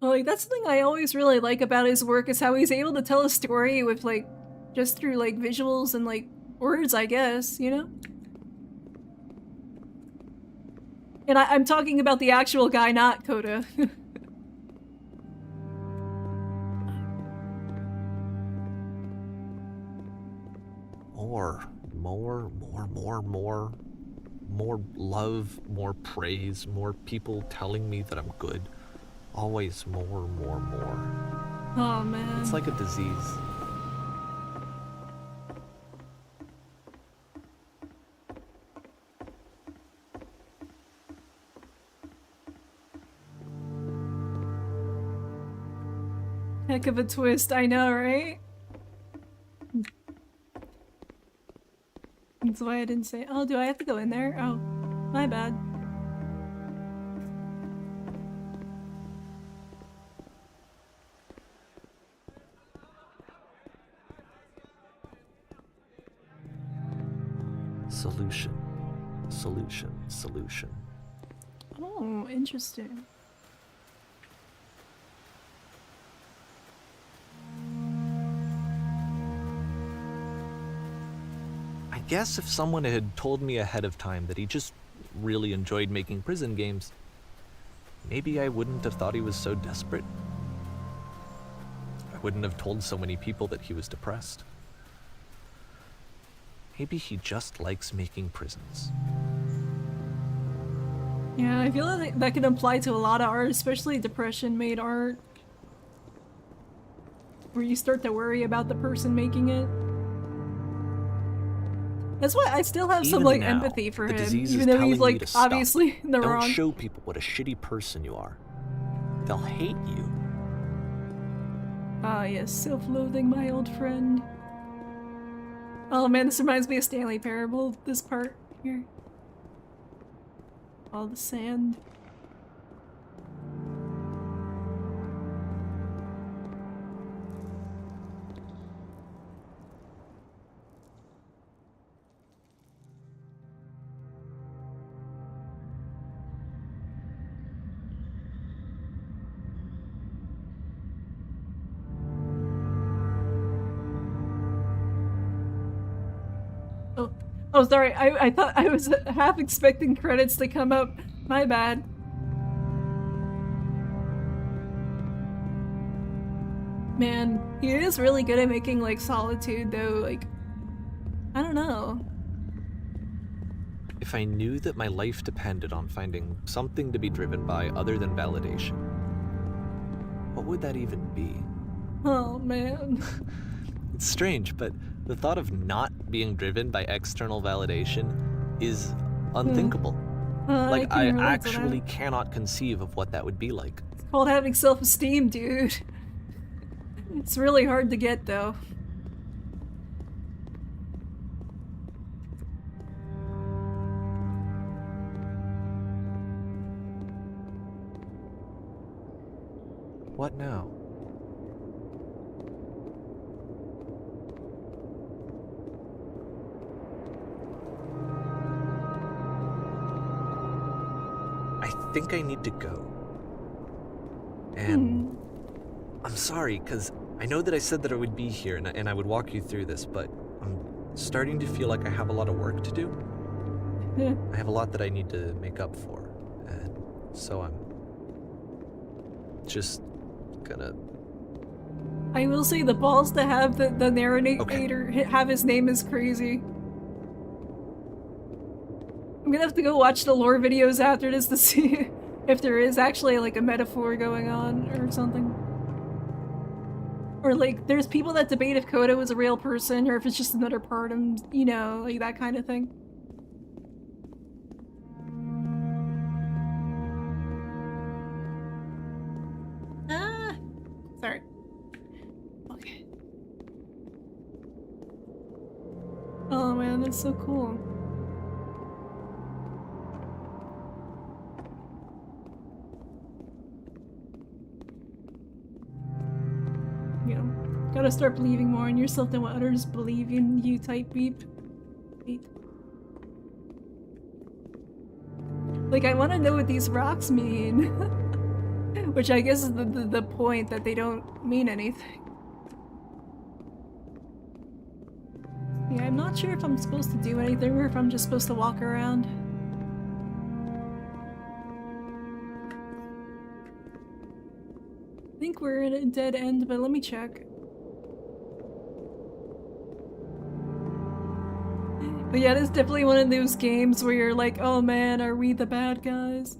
Well, like, that's something I always really like about his work is how he's able to tell a story with, like, just through, like, visuals and, like, words, I guess, you know? And I'm talking about the actual guy, not Coda. More love, more praise, more people telling me that I'm good. Always more. Oh, man. It's like a disease. Heck of a twist, I know, right? That's why I didn't say, oh, do I have to go in there? Oh, my bad. Solution. Oh, interesting. I guess if someone had told me ahead of time that he just really enjoyed making prison games, maybe I wouldn't have thought he was so desperate. I wouldn't have told so many people that he was depressed. Maybe he just likes making prisons. Yeah, I feel like that could apply to a lot of art, especially depression-made art. Where you start to worry about the person making it. That's why I still have some, like, empathy for him, even though he's, like, obviously in the wrong. Don't show people what a shitty person you are. They'll hate you. Ah, yes, self-loathing, my old friend. Oh man, this reminds me of Stanley Parable, this part here. All the sand. Oh, sorry. I thought I was half expecting credits to come up. My bad. Man, he is really good at making, like, solitude, though. Like, I don't know. If I knew that my life depended on finding something to be driven by other than validation, what would that even be? Oh, man. It's strange, but the thought of not being driven by external validation is unthinkable. Like, I actually cannot conceive of what that would be like. It's called having self-esteem, dude. It's really hard to get, though. What now? I think I need to go. And I'm sorry, because I know that I said that I would be here and I would walk you through this, but I'm starting to feel like I have a lot of work to do. I have a lot that I need to make up for, and so I'm just gonna... I will say the balls to have the narrator have his name is crazy. I'm gonna have to go watch the lore videos after this to see if there is actually like a metaphor going on or something. Or like, there's people that debate if Coda was a real person or if it's just another part of, you know, like that kind of thing. Ah! Sorry. Okay. Oh man, that's so cool. Gotta start believing more in yourself than what others believe in you type beep. Wait. Like, I want to know what these rocks mean. Which I guess is the point, that they don't mean anything. Yeah, I'm not sure if I'm supposed to do anything or if I'm just supposed to walk around. I think we're at a dead end, but let me check. But yeah, it's definitely one of those games where you're like, oh man, are we the bad guys?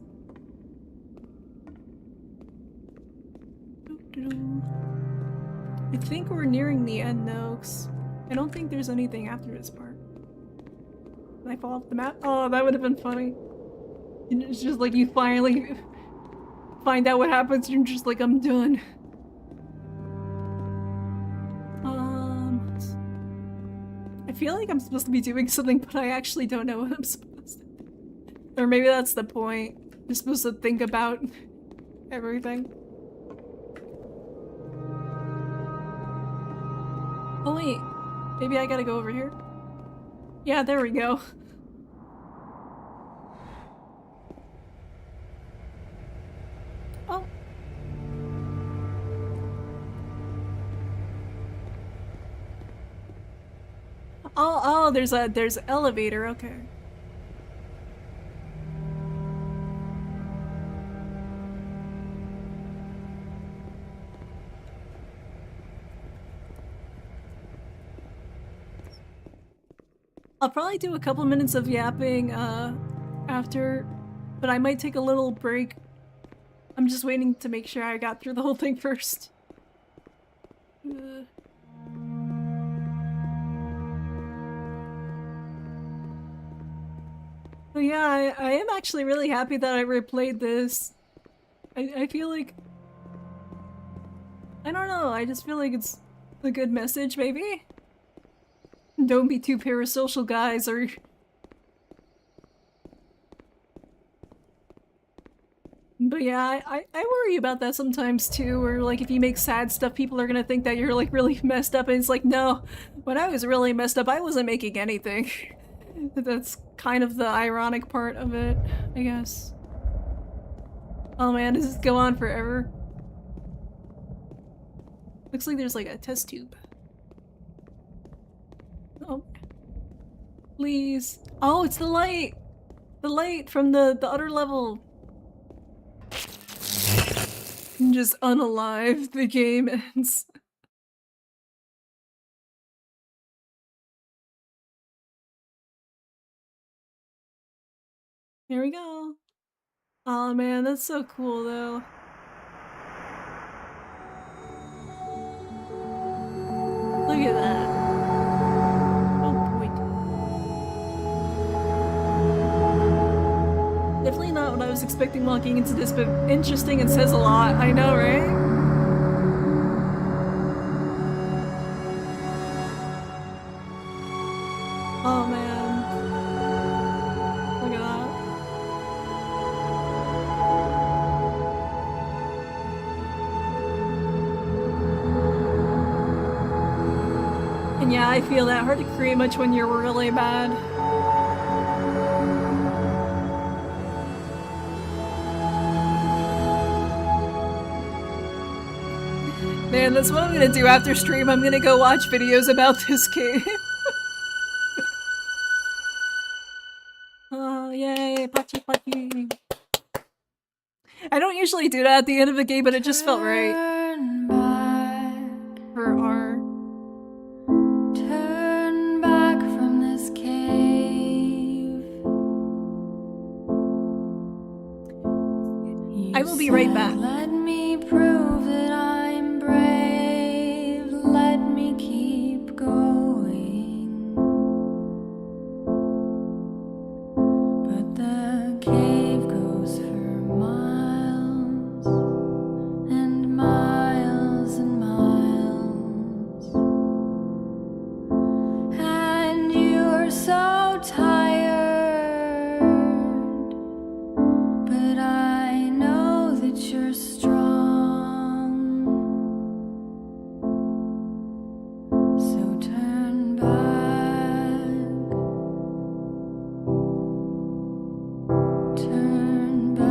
I think we're nearing the end though, 'cause I don't think there's anything after this part. Did I fall off the map? Oh, that would have been funny. And it's just like you finally find out what happens and you're just like, I'm done. I feel like I'm supposed to be doing something, but I actually don't know what I'm supposed to do. Or maybe that's the point. You're supposed to think about everything. Oh wait, maybe I gotta go over here? Yeah, there we go. Oh. Oh, there's elevator, okay. I'll probably do a couple minutes of yapping after, but I might take a little break. I'm just waiting to make sure I got through the whole thing first. But yeah, I am actually really happy that I replayed this. I feel like... I don't know, I just feel like it's a good message, maybe? Don't be too parasocial, guys, or... But yeah, I worry about that sometimes too, where like if you make sad stuff, people are gonna think that you're like really messed up, and it's like, no, when I was really messed up, I wasn't making anything. That's kind of the ironic part of it, I guess. Oh man, does this go on forever? Looks like there's like a test tube. Oh. Please. Oh, it's the light! The light from the other level! Just unalive, the game ends. Here we go. Oh man, that's so cool though. Look at that. Oh boy. Definitely not what I was expecting walking into this, but interesting and says a lot. I know, right? Oh man. Look at that. And yeah, I feel that hard to create much when you're really bad. Man, that's what I'm gonna do after stream. I'm gonna go watch videos about this game. Oh, yay, Pachi Pachi. I don't usually do that at the end of the game, but it just felt right. For our... Turn back from this cave. I will be right back. Let me prove that I'm brave. Let me keep going. But the cave goes for miles and miles and miles. And you're so tired. But I know that you're strong. So turn back. Turn back.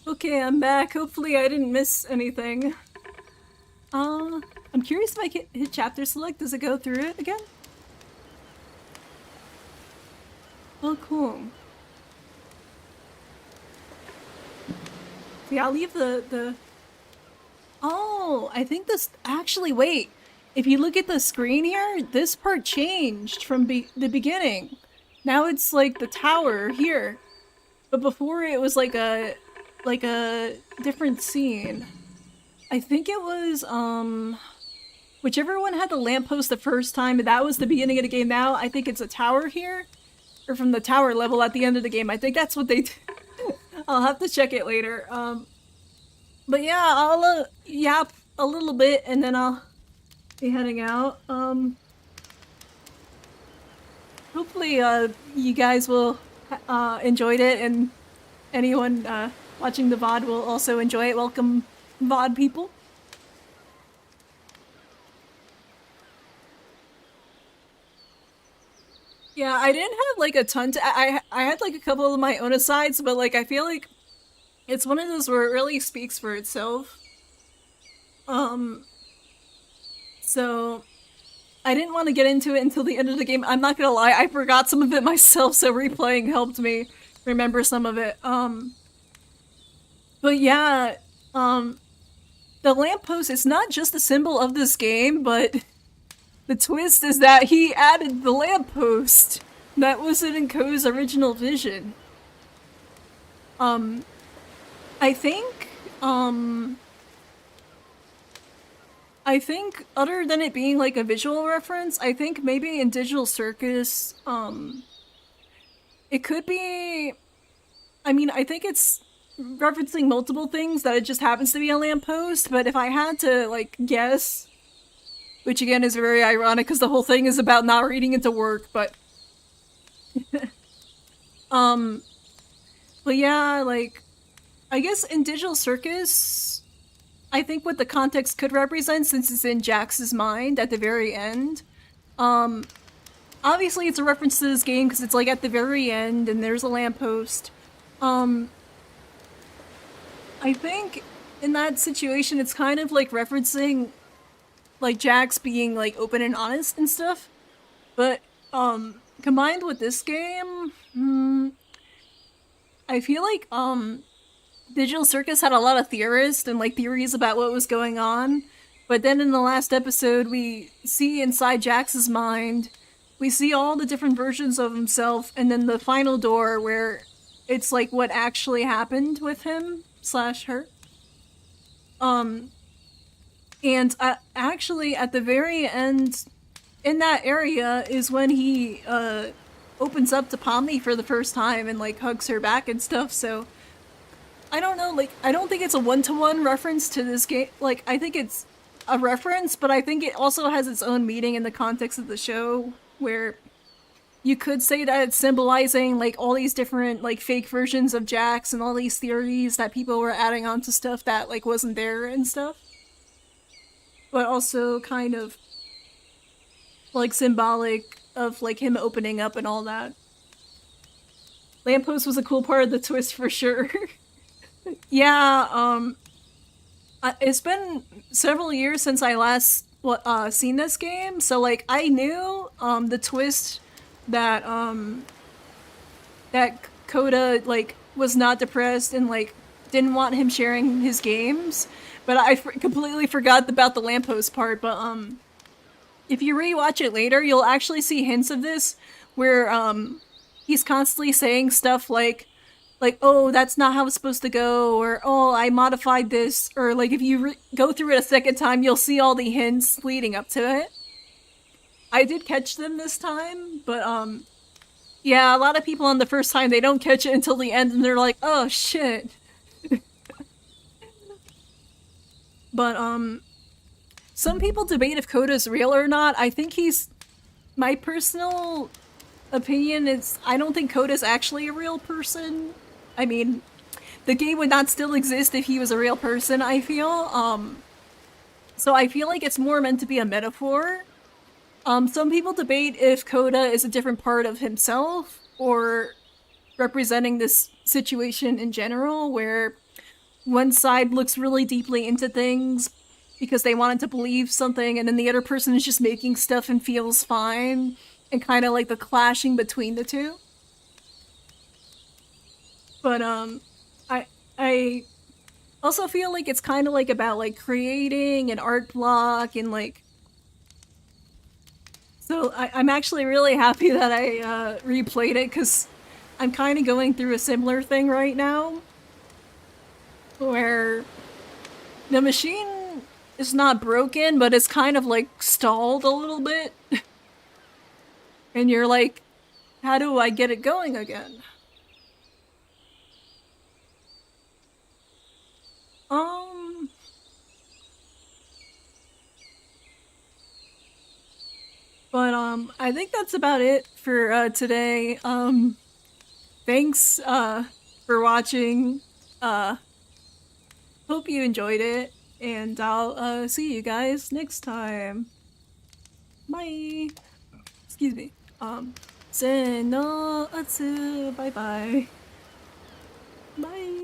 Okay, I'm back. Hopefully I didn't miss anything. I'm curious if I can hit chapter select. Does it go through it again? Oh, cool. Yeah, I'll leave the... Oh, I think this... Actually, wait. If you look at the screen here, this part changed from the beginning. Now it's like the tower here. But before it was like a different scene. I think it was, whichever one had the lamppost the first time, that was the beginning of the game. Now I think it's a tower here. Or from the tower level at the end of the game. I think that's what they did. I'll have to check it later. But yeah, I'll yap a little bit and then I'll be heading out. Hopefully you guys will enjoyed it, and anyone watching the VOD will also enjoy it. Welcome, VOD people. Yeah, I didn't have like a ton to... I had like a couple of my own asides, but like I feel like it's one of those where it really speaks for itself. So I didn't want to get into it until the end of the game. I'm not gonna lie, I forgot some of it myself, so replaying helped me remember some of it. But yeah, the lamppost is not just a symbol of this game, but the twist is that he added the lamppost. That wasn't in Ko's original vision. I think other than it being like a visual reference, I think maybe in Digital Circus, it could be... I mean, I think it's referencing multiple things, that it just happens to be a lamppost, but if I had to, like, guess... Which again is very ironic because the whole thing is about not reading it to work, but... But yeah, like... I guess in Digital Circus, I think what the context could represent, since it's in Jax's mind at the very end, obviously it's a reference to this game because it's like at the very end and there's a lamppost. I think in that situation it's kind of like referencing like Jax being like open and honest and stuff. But combined with this game, I feel like Digital Circus had a lot of theorists and like theories about what was going on. But then in the last episode, we see inside Jax's mind, we see all the different versions of himself, and then the final door where it's like what actually happened with him / her. And actually at the very end, in that area is when he opens up to Pomni for the first time and like hugs her back and stuff. So I don't know, like I don't think it's a one-to-one reference to this game. Like I think it's a reference, but I think it also has its own meaning in the context of the show, where you could say that it's symbolizing like all these different like fake versions of Jax and all these theories that people were adding on to stuff that like wasn't there and stuff. But also kind of like symbolic of like him opening up and all that. Lamppost was a cool part of the twist for sure. Yeah, it's been several years since I last seen this game, so like I knew the twist that that Coda like was not depressed and like didn't want him sharing his games, but I completely forgot about the Lamppost part. But if you rewatch it later, you'll actually see hints of this where he's constantly saying stuff like, oh, that's not how it's supposed to go, or oh, I modified this, or like if you go through it a second time, you'll see all the hints leading up to it. I did catch them this time, but yeah, a lot of people on the first time, they don't catch it until the end, and they're like, oh shit. But some people debate if Coda's real or not. I think my personal opinion is, I don't think Coda's actually a real person. I mean, the game would not still exist if he was a real person, I feel. So I feel like it's more meant to be a metaphor. Some people debate if Coda is a different part of himself, or representing this situation in general, where one side looks really deeply into things because they wanted to believe something, and then the other person is just making stuff and feels fine, and kind of like the clashing between the two. But I also feel like it's kind of like about like creating an art block and like. So I'm actually really happy that I replayed it, because I'm kind of going through a similar thing right now, where the machine is not broken, but it's kind of like stalled a little bit. And you're like, how do I get it going again? But I think that's about it for today. Thanks for watching. Hope you enjoyed it, and I'll see you guys next time. Bye. Excuse me. Sen no atsu. Bye bye. Bye.